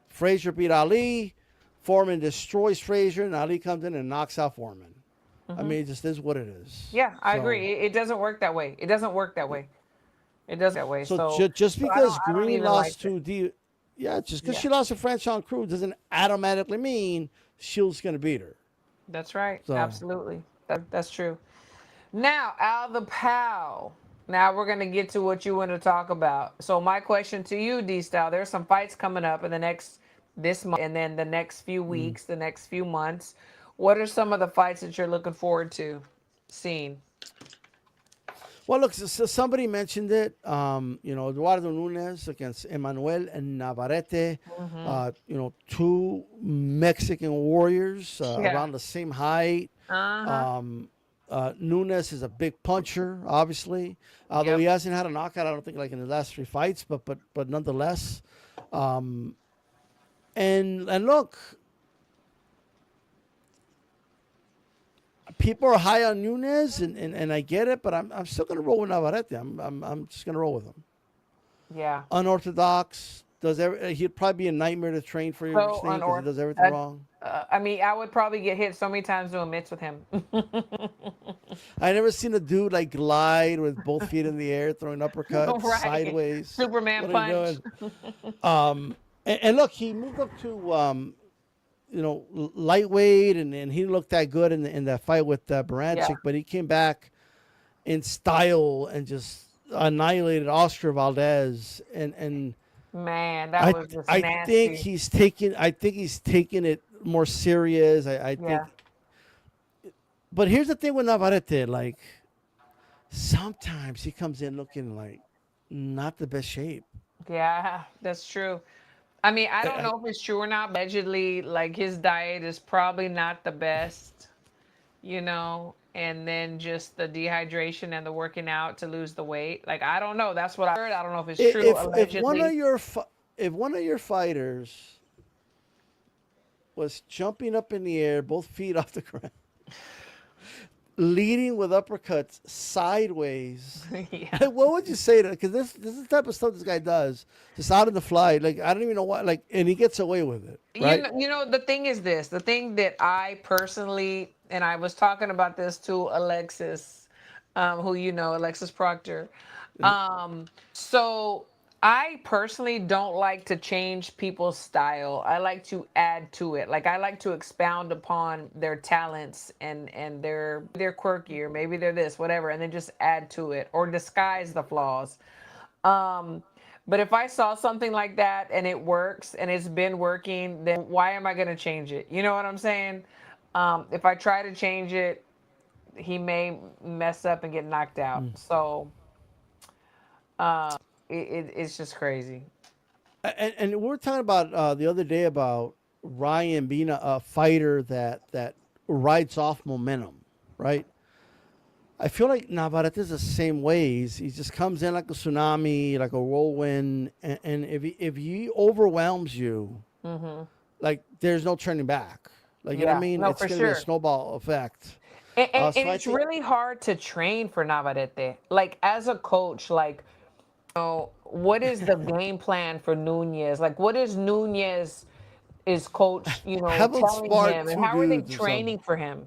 Frazier beat Ali, Foreman destroys Frazier, and Ali comes in and knocks out Foreman. I Mm-hmm. mean, it just is what it is. Yeah, I So agree. It doesn't work that way. It doesn't work that way. It doesn't that way. so So just so because I don't Green even like lost it. to D, yeah, just because Yeah. she lost to Franchon Cruz doesn't automatically mean Shields gonna beat her. That's right. So Absolutely. That's true. Now, out of the POW. Now we're gonna get to what you want to talk about. So my question to you, D Style, there's some fights coming up in the next this month and then the next few weeks, the next few months. What are some of the fights that you're looking forward to seeing? well, look, so somebody mentioned it. Eduardo Nunez against Emmanuel Navarrete. Mm-hmm. Two Mexican warriors Yeah. around the same height. Uh-huh. Um, Nunez is a big puncher, obviously, although he Yep. hasn't had a knockout. I don't think like in the last three fights, but nonetheless. Um, and look, people are high on Nunez, and I get it, but I'm still gonna roll with Navarrete. I'm just gonna roll with him. Yeah. Unorthodox. He'd probably be a nightmare to train for you, So Steve, because he unorthodox. does everything wrong. I mean, I would probably get hit so many times doing mitts with him. I never seen a dude like glide with both feet in the air, throwing uppercuts Right. sideways. Superman What are you punch. doing? And look, he moved up to lightweight, and he looked that good in that fight with Yeah. Baranchik, but he came back in style and just annihilated Oscar Valdez. And Man, that I was just I think nasty. he's taking it more serious. I think, Yeah. but here's the thing with Navarrete, like sometimes he comes in looking like not the best shape. Yeah, that's true. I mean, I I, don't I, know if it's true or not, but allegedly, like his diet is probably not the best, and then just the dehydration and the working out to lose the weight. Like, I don't know. That's what I heard. I don't know if it's true, if one of allegedly. your if one of your fighters was jumping up in the air, both feet off the ground, leading with uppercuts sideways. Yeah. What would you say to? Because this is the type of stuff this guy does, just out of the fly. Like I don't even know why. Like, and he gets away with it, right? The thing is this, the thing that I personally, and I was talking about this to Alexis, who Alexis Proctor. So I personally don't like to change people's style. I like to add to it. Like, I like to expound upon their talents, and they're quirky, or maybe they're this, whatever, and then just add to it or disguise the flaws. Um, but if I saw something like that and it works and it's been working, then why am I going to change it? You know what I'm saying? If I try to change it, he may mess up and get knocked out. So it's just crazy. And we were talking about the other day about Ryan being a fighter that rides off momentum, right? I feel like Navarrete is the same way. He just comes in like a tsunami, like a whirlwind, and if he overwhelms you, like there's no turning back. Like, you know what I Yeah, mean? no, It's for gonna be a sure. snowball effect. And So I it's think really hard to train for Navarrete. Like, as a coach, like, what is the game plan for Nunez? Like, what is Nunez is coach, have him telling spar him, and two how are they dudes or something. training for him?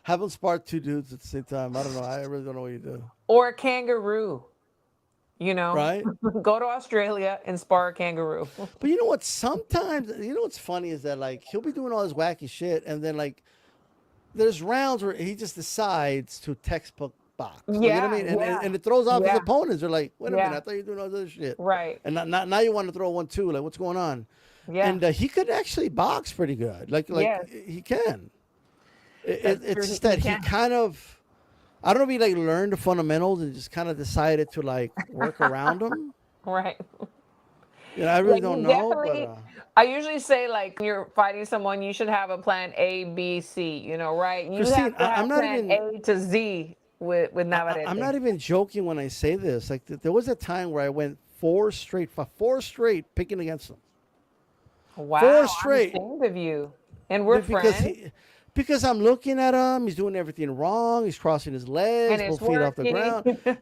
Have him spar two dudes at the same time. I don't know. I really don't know what you do. Or a kangaroo, you know? Right? Go to Australia and spar a kangaroo. But you know what? Sometimes you know what's funny is that like he'll be doing all this wacky shit, and then like there's rounds where he just decides to textbook box. Like, you know what I Yeah, mean? And yeah, and it throws off his yeah, opponents. They're like, wait a minute, I yeah. thought you were doing all this other shit, Right. and now you want to throw one too. Like, what's going on? Yeah. And he could actually box pretty good. Like Yes, he can. that's It's true. just He that he can. kind of. I don't know if he like learned the fundamentals and just kind of decided to like work around them. Right. I Yeah, really don't you know, but definitely. I usually say, like, when you're fighting someone, you should have a plan A, B, C. Right? You Christine, have to I'm have not plan even. A to Z with I'm Navarrete. not even joking when I say this. Like there was a time where I went four straight picking against him. Four Wow, I'm straight ashamed of you. And we're because friends, because I'm looking at him. He's doing everything wrong. He's crossing his and legs, it's both feet off the working. ground,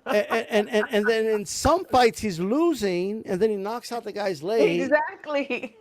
and then in some fights he's losing, and then he knocks out the guy's leg. Exactly.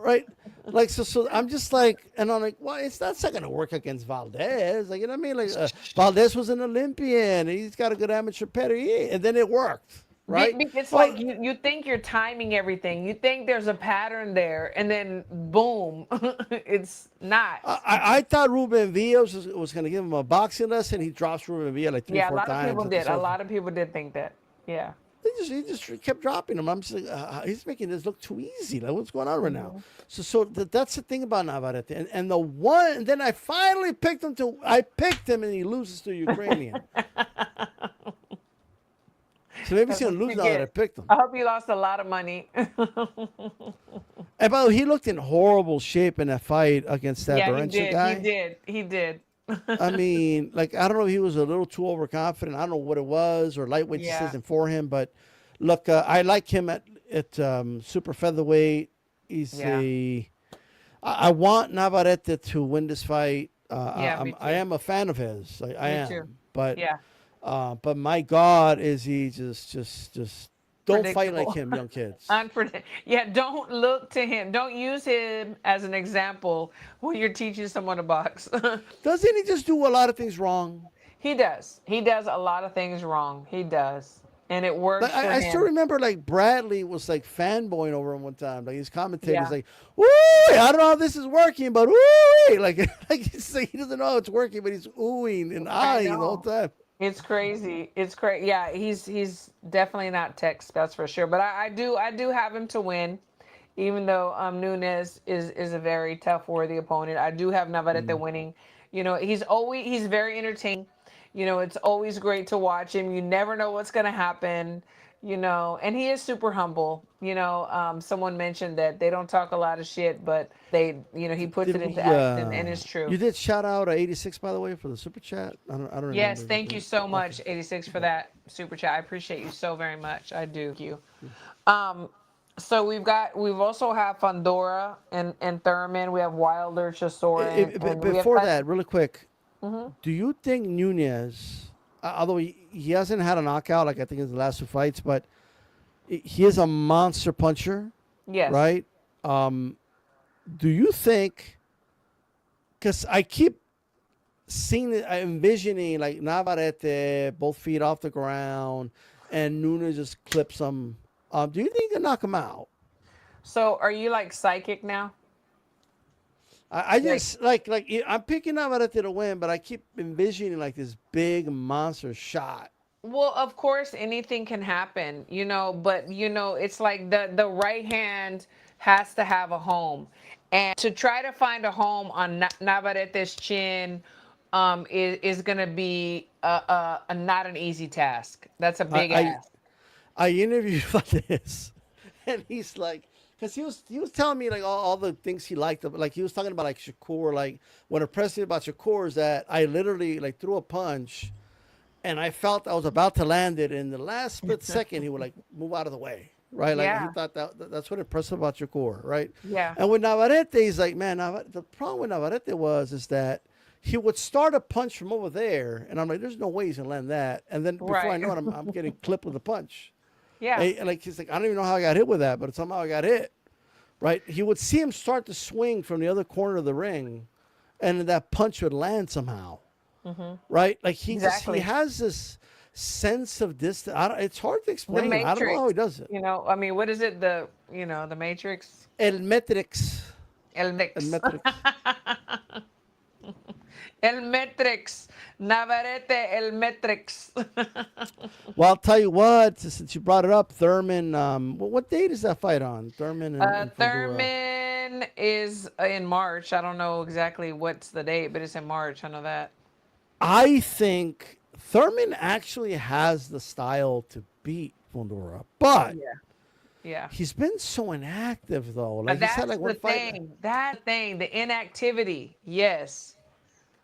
Right. Like so I'm just like, and I'm like, well, that's not gonna work against Valdez. Like, you know what I mean? Like Valdez was an Olympian. He's got a good amateur pedigree, and then it worked, right? It's Well, like you think you're timing everything. You think there's a pattern there, and then boom, it's not. I thought Ruben Villa was going to give him a boxing lesson. He drops Ruben Villa like three, Yeah, a four lot of times people at the did. A sofa. lot of people did think that. Yeah. He just kept dropping him. I'm just like, he's making this look too easy. Like, what's going on right now? That's the thing about Navarrete. And the one, and then I finally I picked him, and he loses to Ukrainian. So maybe he's That's going what to lose you now that I get. picked him. I hope you lost a lot of money. And by the way, he looked in horrible shape in that fight against that Yeah, he Barenchik did. He guy. did. He did. I mean, like, I don't know if he was a little too overconfident. I don't know what it was, or lightweight just Yeah. isn't for him. But look, I like him at super featherweight. He's Yeah. I want Navarrete to win this fight. Yeah, me I too. am a fan of his. I Me too. am, Yeah, but my God, is he just don't fight like predictable. him, young kids. Unpredictable. Yeah, don't look to him. Don't use him as an example when you're teaching someone to box. Doesn't he just do a lot of things wrong? He does. He does a lot of things wrong. He does. And it Like works for I still him. remember, like Bradley was like fanboying over him one time. Like his commentator's Yeah, like, "Woo! I don't know if this is working, but woo!" Like he doesn't know it's working, but he's oohing and I eyeing the whole know. time. It's crazy. It's crazy. Yeah, he's definitely not text, that's for sure. But I do have him to win, even though Nunes is a very tough, worthy opponent. I do have Navarrete Mm. winning. He's very entertaining. It's always great to watch him. You never know what's gonna happen. And he is super humble. Someone mentioned that they don't talk a lot of shit, but he puts Did it into we? action, and it's true. You did shout out 86 by the way for the super chat. I don't Yes, remember if you thank you did. so Okay. much, 86, for Okay. that super chat. I appreciate you so very much. I do. Thank you. Um, so we've also have Fandora and Thurman. We have Wilder, Chisora, and we have Before that, really quick, hmm do you think Nunez, although he hasn't had a knockout like I think in the last two fights, but he is a monster puncher, Yes. right? Um, do you think? Because I keep seeing it, envisioning like Navarrete, both feet off the ground, and Nunez just clips him. Do you think he can knock him out? So are you like psychic now? I Like, just I'm picking Navarrete to win, but I keep envisioning like this big monster shot. well, of course, anything can happen, but it's like the right hand has to have a home, and to try to find a home on Navarrete's chin, is gonna be not an easy task. That's a I big I, ask. I interviewed about this, and he's like, because he was telling me like all the things he liked, like he was talking about like Shakur, like what impressed me about Shakur is that I literally like threw a punch, and I felt I was about to land it in the last split second. He would like move out of the way, right? Like he Yeah, thought that's what impressed him about Shakur, right? yeah, And with Navarrete, he's like, man, the problem with Navarrete was is that he would start a punch from over there, and I'm like, there's no way he's gonna land that. And then before I right. know it, I'm getting clipped with a punch. Yeah, And like he's like, I don't even know how I got hit with that, but somehow I got hit. Right? He would see him start to swing from the other corner of the ring, and that punch would land somehow. Right? Like he exactly. has this sense of distance. It's hard to The explain. I don't know how Matrix. he does it. I mean, what is it? The Matrix. El Matrix. El El Mix. Matrix. El Matrix. Navarrete, El Matrix. Well, I'll tell you what. Since you brought it up, Thurman. What date is that fight on? Thurman and Fundora. Thurman is in March. I don't know exactly what's the date, but it's in March. I know that. I think Thurman actually has the style to beat Fundora, but Yeah. Yeah. he's been so inactive though. Like he's had That's like the one fight. thing. That thing, the inactivity. Yes.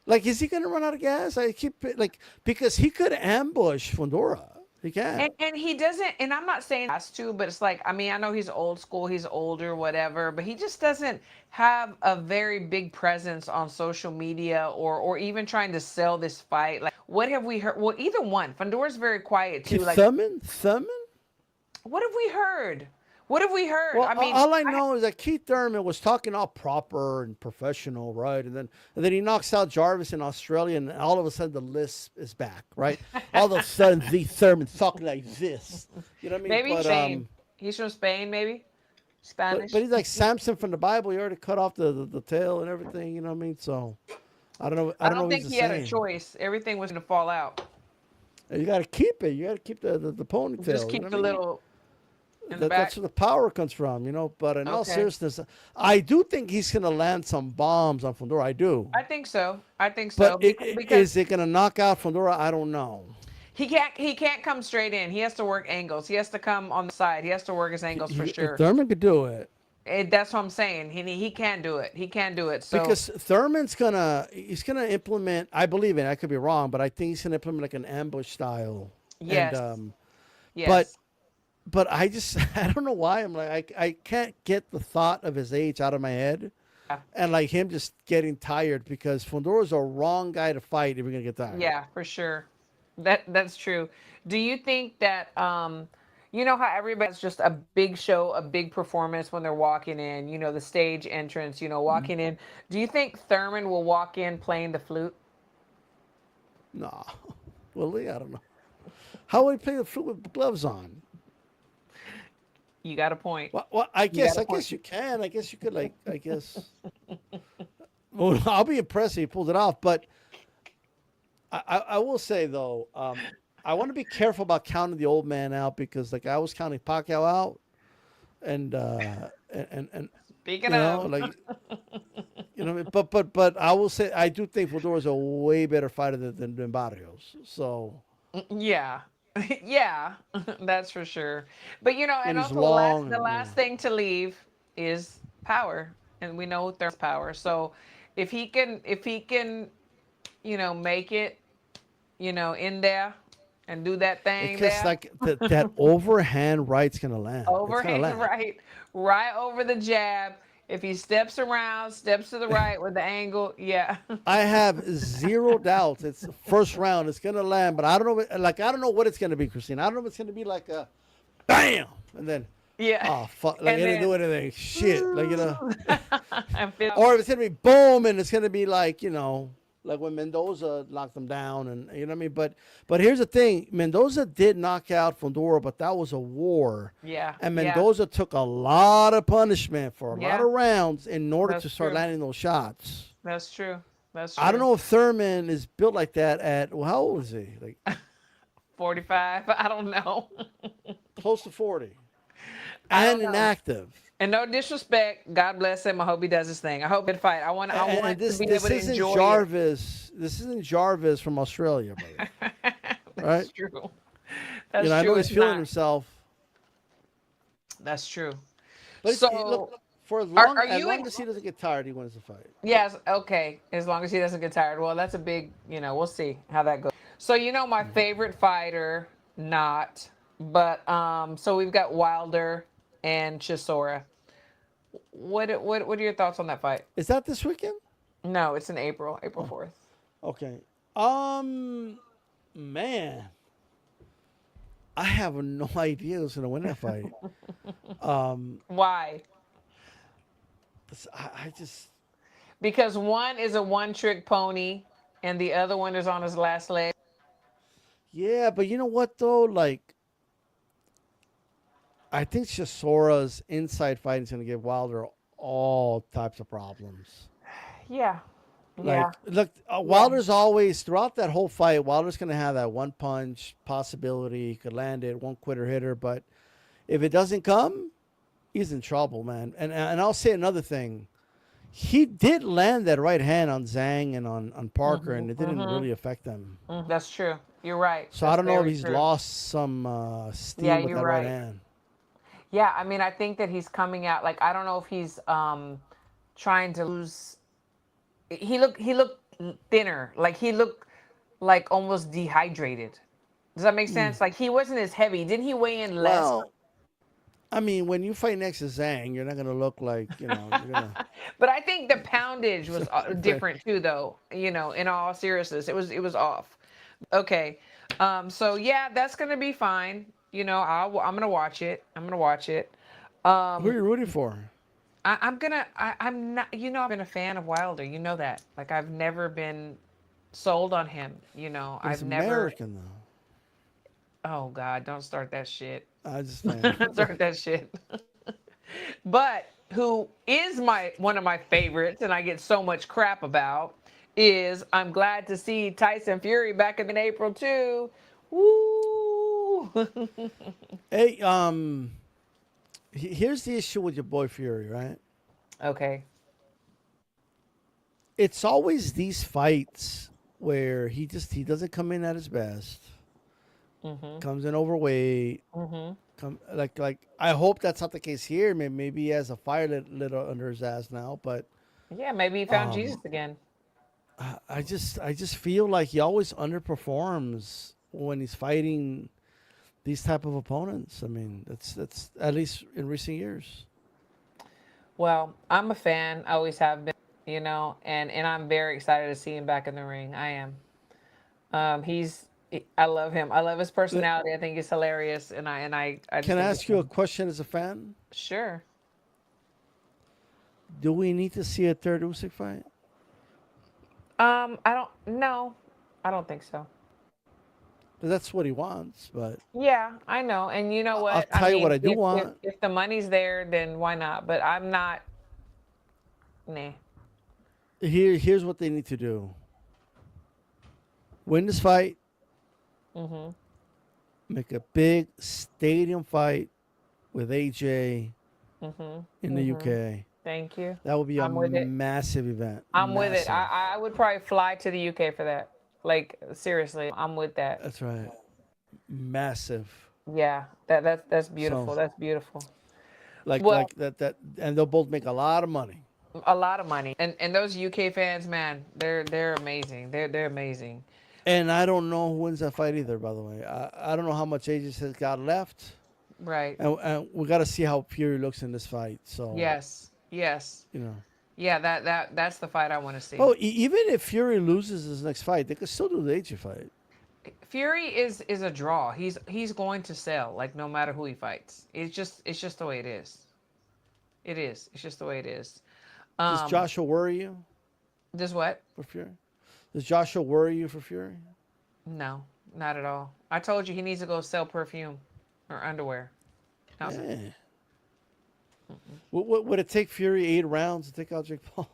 Like, is he gonna run out of gas? I keep like because he could ambush Fundora. He can. And he doesn't, and I'm not saying he has to, but it's like, I mean, I know he's old school, he's older, whatever, but he just doesn't have a very big presence on social media, or even trying to sell this fight. Like, what have we heard? Well, either one. Fandora's very quiet too. Like, Thurman. what have we heard? What have we heard? Well, I mean, all I know is that Keith Thurman was talking all proper and professional, right? And then he knocks out Jarvis in Australia, and all of a sudden the lisp is back, right? All of a sudden the Thurman's talking like this, you know what I mean? maybe Spain. He's from Spain, maybe But Spanish. he's like Samson from the Bible. He already cut off the tail and everything, you know what I mean? So I don't know. I I don't know don't what he's think the he had a same. choice. Everything was going to fall out. You got to keep it. You got to keep the Just ponytail. You know keep what the I mean? little in the That's back. where the power comes from, you know. But in all Okay. seriousness, I do think he's going to land some bombs on Fundora. I do. I think so. I think But so is because it going to knock out Fundora? I don't know. he can't come straight in. He has to work angles. He has to come on the side. He has to work his angles for sure. Thurman could do it That's what I'm saying. He can do it. He can do it. So because he's gonna implement. I believe it. I could be wrong, but I think he's gonna implement like an ambush style. And yes, but yes. but I just I don't know why I'm like I can't get the thought of his age out of my head. and like him just getting tired because Fundoro's a wrong guy to fight if you're gonna get tired. Yeah, for sure. That's true. Do you think that you know how everybody has just a big show, a big performance when they're walking in, the stage entrance, walking in. Do you think Thurman will walk in playing the flute? Nah, well, I don't know. How would he play the flute with gloves on? You got a point. Well, I You got guess a I point. guess you can. I guess you could like I guess. Well, I'll be impressed if he pulled it off, but I will say though, I want to be careful about counting the old man out because like I was counting Pacquiao out, and and Speaking of, like what I mean? But I will say I do think Fedor is a way better fighter than Barrios. So yeah. Yeah, that's for sure. But and and he's also the long. last thing to leave is power. And we know there's power. So if he can, make it, in there and do that thing Because there. like that overhand right's gonna land. It's gonna Overhand land. right, right over the jab. If he steps around, steps to the right with the angle, yeah. I have zero doubts. It's the first round. It's gonna land, but I don't know. Like I don't know what it's gonna be, Christine. I don't know if it's gonna be like a bam, and then Yeah. oh fuck, like And it didn't do then anything. Shit, like I feel or if it's gonna be boom, and it's gonna be like like when Mendoza knocked him down, and you know what I mean. But here's the thing: Mendoza did knock out Fundora, but that was a war, yeah, and yeah, Mendoza took a lot of punishment for a lot yeah. of rounds in order That's to start true. landing those shots. That's true. That's I don't true. know if Thurman is built like that at well, how old is he? Like 45. I don't know. close to 40 I and don't know. inactive. And no disrespect. God bless him. I hope he does his thing. I hope it fight. I And want to this be able this to isn't enjoy it. Jarvis. This isn't Jarvis from Australia, brother. Right? That's true. That's I know true. he's It's feeling not. himself, That's true. but look So, for are as you long in? as he doesn't get tired, he wins the fight. Yes, okay. As long as he doesn't get tired. Well, that's a big, we'll see how that goes. So, my favorite fighter, not, but so we've got Wilder and Chisora. What are your thoughts on that fight? Is that this weekend? No, it's in April, April Oh, 4th. okay. Man, I have no idea who's gonna win that fight. Um, Why? I just Because one is a one-trick pony and the other one is on his last leg. yeah, but you know what though, like. I think Chisora's inside fighting is going to give Wilder all types of problems. Yeah. Yeah. Like, look, Yeah. Wilder's always throughout that whole fight. Wilder's going to have that one punch possibility. He could land it, one quitter hitter. But if it doesn't come, he's in trouble, man. And I'll say another thing. He did land that right hand on Zhang and on Parker, and it didn't really affect them. That's true. You're right. So I That's don't know if very he's true. lost some Yeah, steam with you're that right right. hand. Yeah, I mean, I think that he's coming out like I don't know if he's trying to lose. He looked thinner, like he looked like almost dehydrated. Does that make sense? Like he wasn't as heavy. Didn't he weigh in less? Well, I mean, when you fight next to Zhang, you're not gonna look like you're gonna. But I think the poundage was different too, though. In all seriousness, it was off. Okay, so yeah, that's gonna be fine. I'm gonna watch it. I'm gonna watch it. Who are Um, you rooting for? I'm not. I've been a fan of Wilder. You know that. Like I've never been sold on him. But he's I've never. American though. Oh God, don't start that shit. I just saying. Don't start that shit. But who is my one of my favorites, and I get so much crap about, is I'm glad to see Tyson Fury back in April too. Woo! Hey, here's the issue with your boy Fury, right? Okay. It's always these fights where he doesn't come in at his best, Mhm. comes in overweight, Mhm. like I hope that's not the case here. Maybe he has a fire lit under his ass now, but Yeah, maybe he found Jesus um, again. I just feel like he always underperforms when he's fighting these type of opponents. I mean, that's at least in recent years. Well, I'm a fan. I always have been, and I'm very excited to see him back in the ring. I am. I love him. I love his Le- personality. I think he's hilarious, and I just Can I think it's ask you a fun. question as a fan? Sure. Do we need to see a third Usyk fight? I don't. No, I don't think so. 'Cause that's what he wants. But Yeah, I know. And you know I'll what? I tell you what mean, I do want. if the money's there, then why not? But I'm not. Nah. Here's what they need to do: win this fight, Mhm. make a big stadium fight with AJ Mhm. in the Mhm. UK. Thank you. That would be a I'm with it. massive event. I'm with it. Massive. I would probably fly to the UK for that. Like seriously, I'm with that. That's right. Massive. Yeah. That's So beautiful. That's beautiful. Well, like that, and they'll both make a lot of money. a lot of money. And those UK fans, man, they're amazing. They're amazing. And I don't know who wins that fight either. By the way, I don't know how much AJ has got left, Right. and we got to see how Fury looks in this fight. So Yes. Yes. you know. Yeah, that's the fight I want to see. Oh, even if Fury loses his next fight, they could still do the AJ fight. Fury is a draw. He's going to sell like no matter who he fights. It's just the way it is. It is. It's just the way it is. Does Um, Joshua worry you this what? for Fury? Does Joshua worry you for Fury? No, not at all. I told you he needs to go sell perfume or underwear. No. Yeah. Would it take Fury 8 rounds to take out Jake Paul?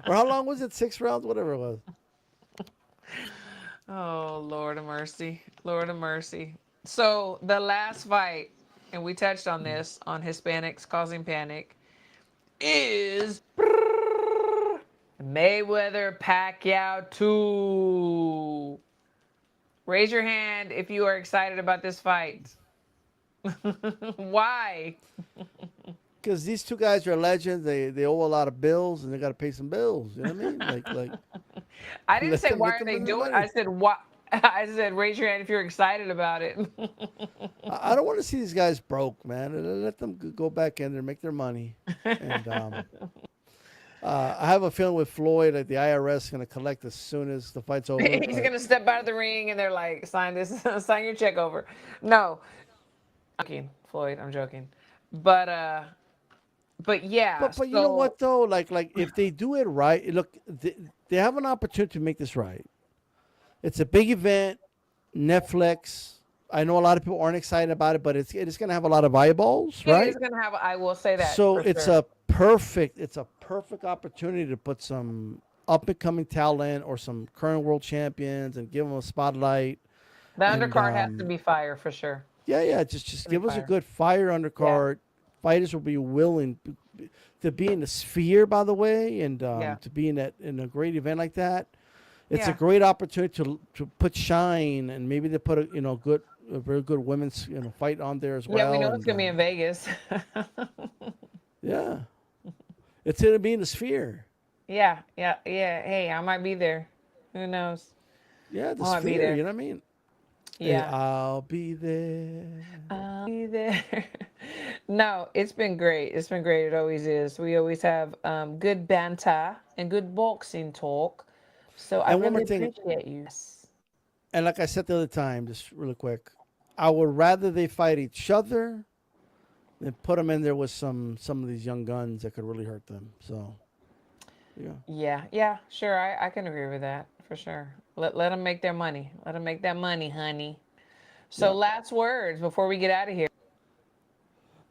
Or how long was it? 6 rounds? Whatever it was. Oh, Lord of mercy. Lord of mercy. So the last fight, and we touched on this on Hispanics causing panic, is Mayweather Pacquiao 2. Raise your hand if you are excited about this fight. Why? Because these two guys are legends. They owe a lot of bills and they got to pay some bills. You know what I mean? Like I didn't say why let are them they win their doing it. money. I said what I said raise your hand if you're excited about it. I don't want to see these guys broke, man. Let them go back in there, make their money. And I have a feeling with Floyd, like the IRS is going to collect as soon as the fight's over. He's gonna step out of the ring and they're like, sign this, sign your check over. No. I'm joking, Floyd, I'm joking. But yeah, But you know so what though? Like if they do it right, look, they have an opportunity to make this right. It's a big event, Netflix. I know a lot of people aren't excited about it, but it's going to have a lot of eyeballs, it is right? gonna have I will say that So for sure. it's a perfect opportunity to put some up and coming talent or some current world champions and give them a spotlight. The And undercard has to be fire for sure. yeah, just To be give us a fire. good fire Yeah, undercard. Fighters will be willing to be in the sphere, by the way, and yeah, to be in a great event like that. It's a yeah. great opportunity to put shine, and maybe they put a very good women's fight on there as Yeah, we well. know it's And gonna be in Vegas. yeah, it's gonna be in the sphere. Yeah, yeah, yeah. Hey, I might be there. Who knows? Yeah, I the might be sphere. there. You know what I mean? Hey, Yeah. I'll be there. I'll be there. No, it's been great. It's been great. It always is. We always have good banter and good boxing talk. So I And one more really thing, appreciate you. Yes. and like I said the other time, just really quick, I would rather they fight each other than put them in there with some of these young guns that could really hurt them. So yeah, Yeah, yeah, sure. I can agree with that for sure. Let them make their money. Let them make that money, honey. So yeah. last words before we get out of here.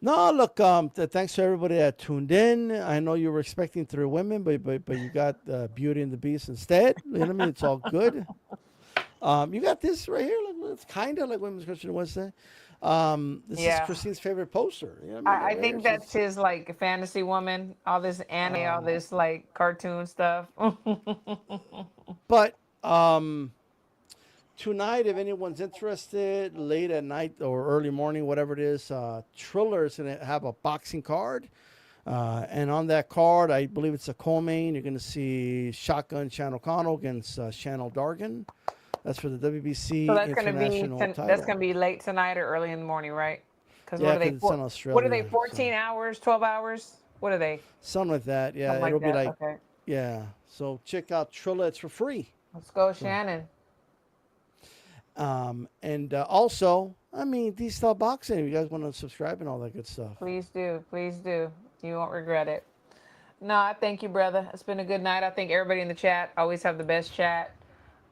No, look. Thanks to everybody that tuned in. I know you were expecting 3 women, but you got Beauty and the Beast instead. You know what I mean? It's all good. You got this right here. Like, it's kind of like Women's Christian Wednesday. This is Yeah. Christine's favorite poster. You know what I mean? I Right here. think that's his like fantasy woman, all this anime, all this like cartoon stuff. But tonight, if anyone's interested, late at night or early morning, whatever it is, Triller is going to have a boxing card. And on that card, I believe it's a co-main. You're going to see Shotgun Shan O'Connell against Shannon Dargan. That's for the So WBC that's gonna be International that's title. gonna be late tonight or early in the morning, right? Because Yeah, what are they because it's for? in What are they? Australia, so 14 hours, 12 hours? What are they? something like that. Yeah, Something like it'll be that. like, Okay. yeah. So check out Trilla. It's for free. Let's go, So, Shannon. and also, I mean, these style boxing. If you guys want to subscribe and all that good stuff. Please do. Please do. You won't regret it. No, I thank you, brother. It's been a good night. I think everybody in the chat always have the best chat.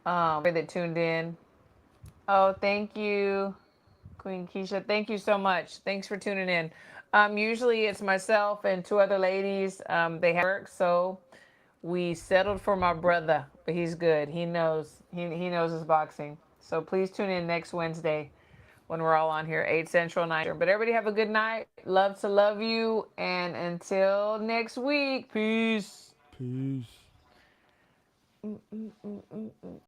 That tuned in. Oh, thank you, Queen Keisha. Thank you so much. Thanks for tuning in. Usually it's myself and two other ladies. They have work, so we settled for my brother, but he's good. He knows. He knows his boxing. So please tune in next Wednesday when we're all on here, 8 Central, 9 Eastern. But everybody have a good night. Love to love you. And until next week, peace. Peace.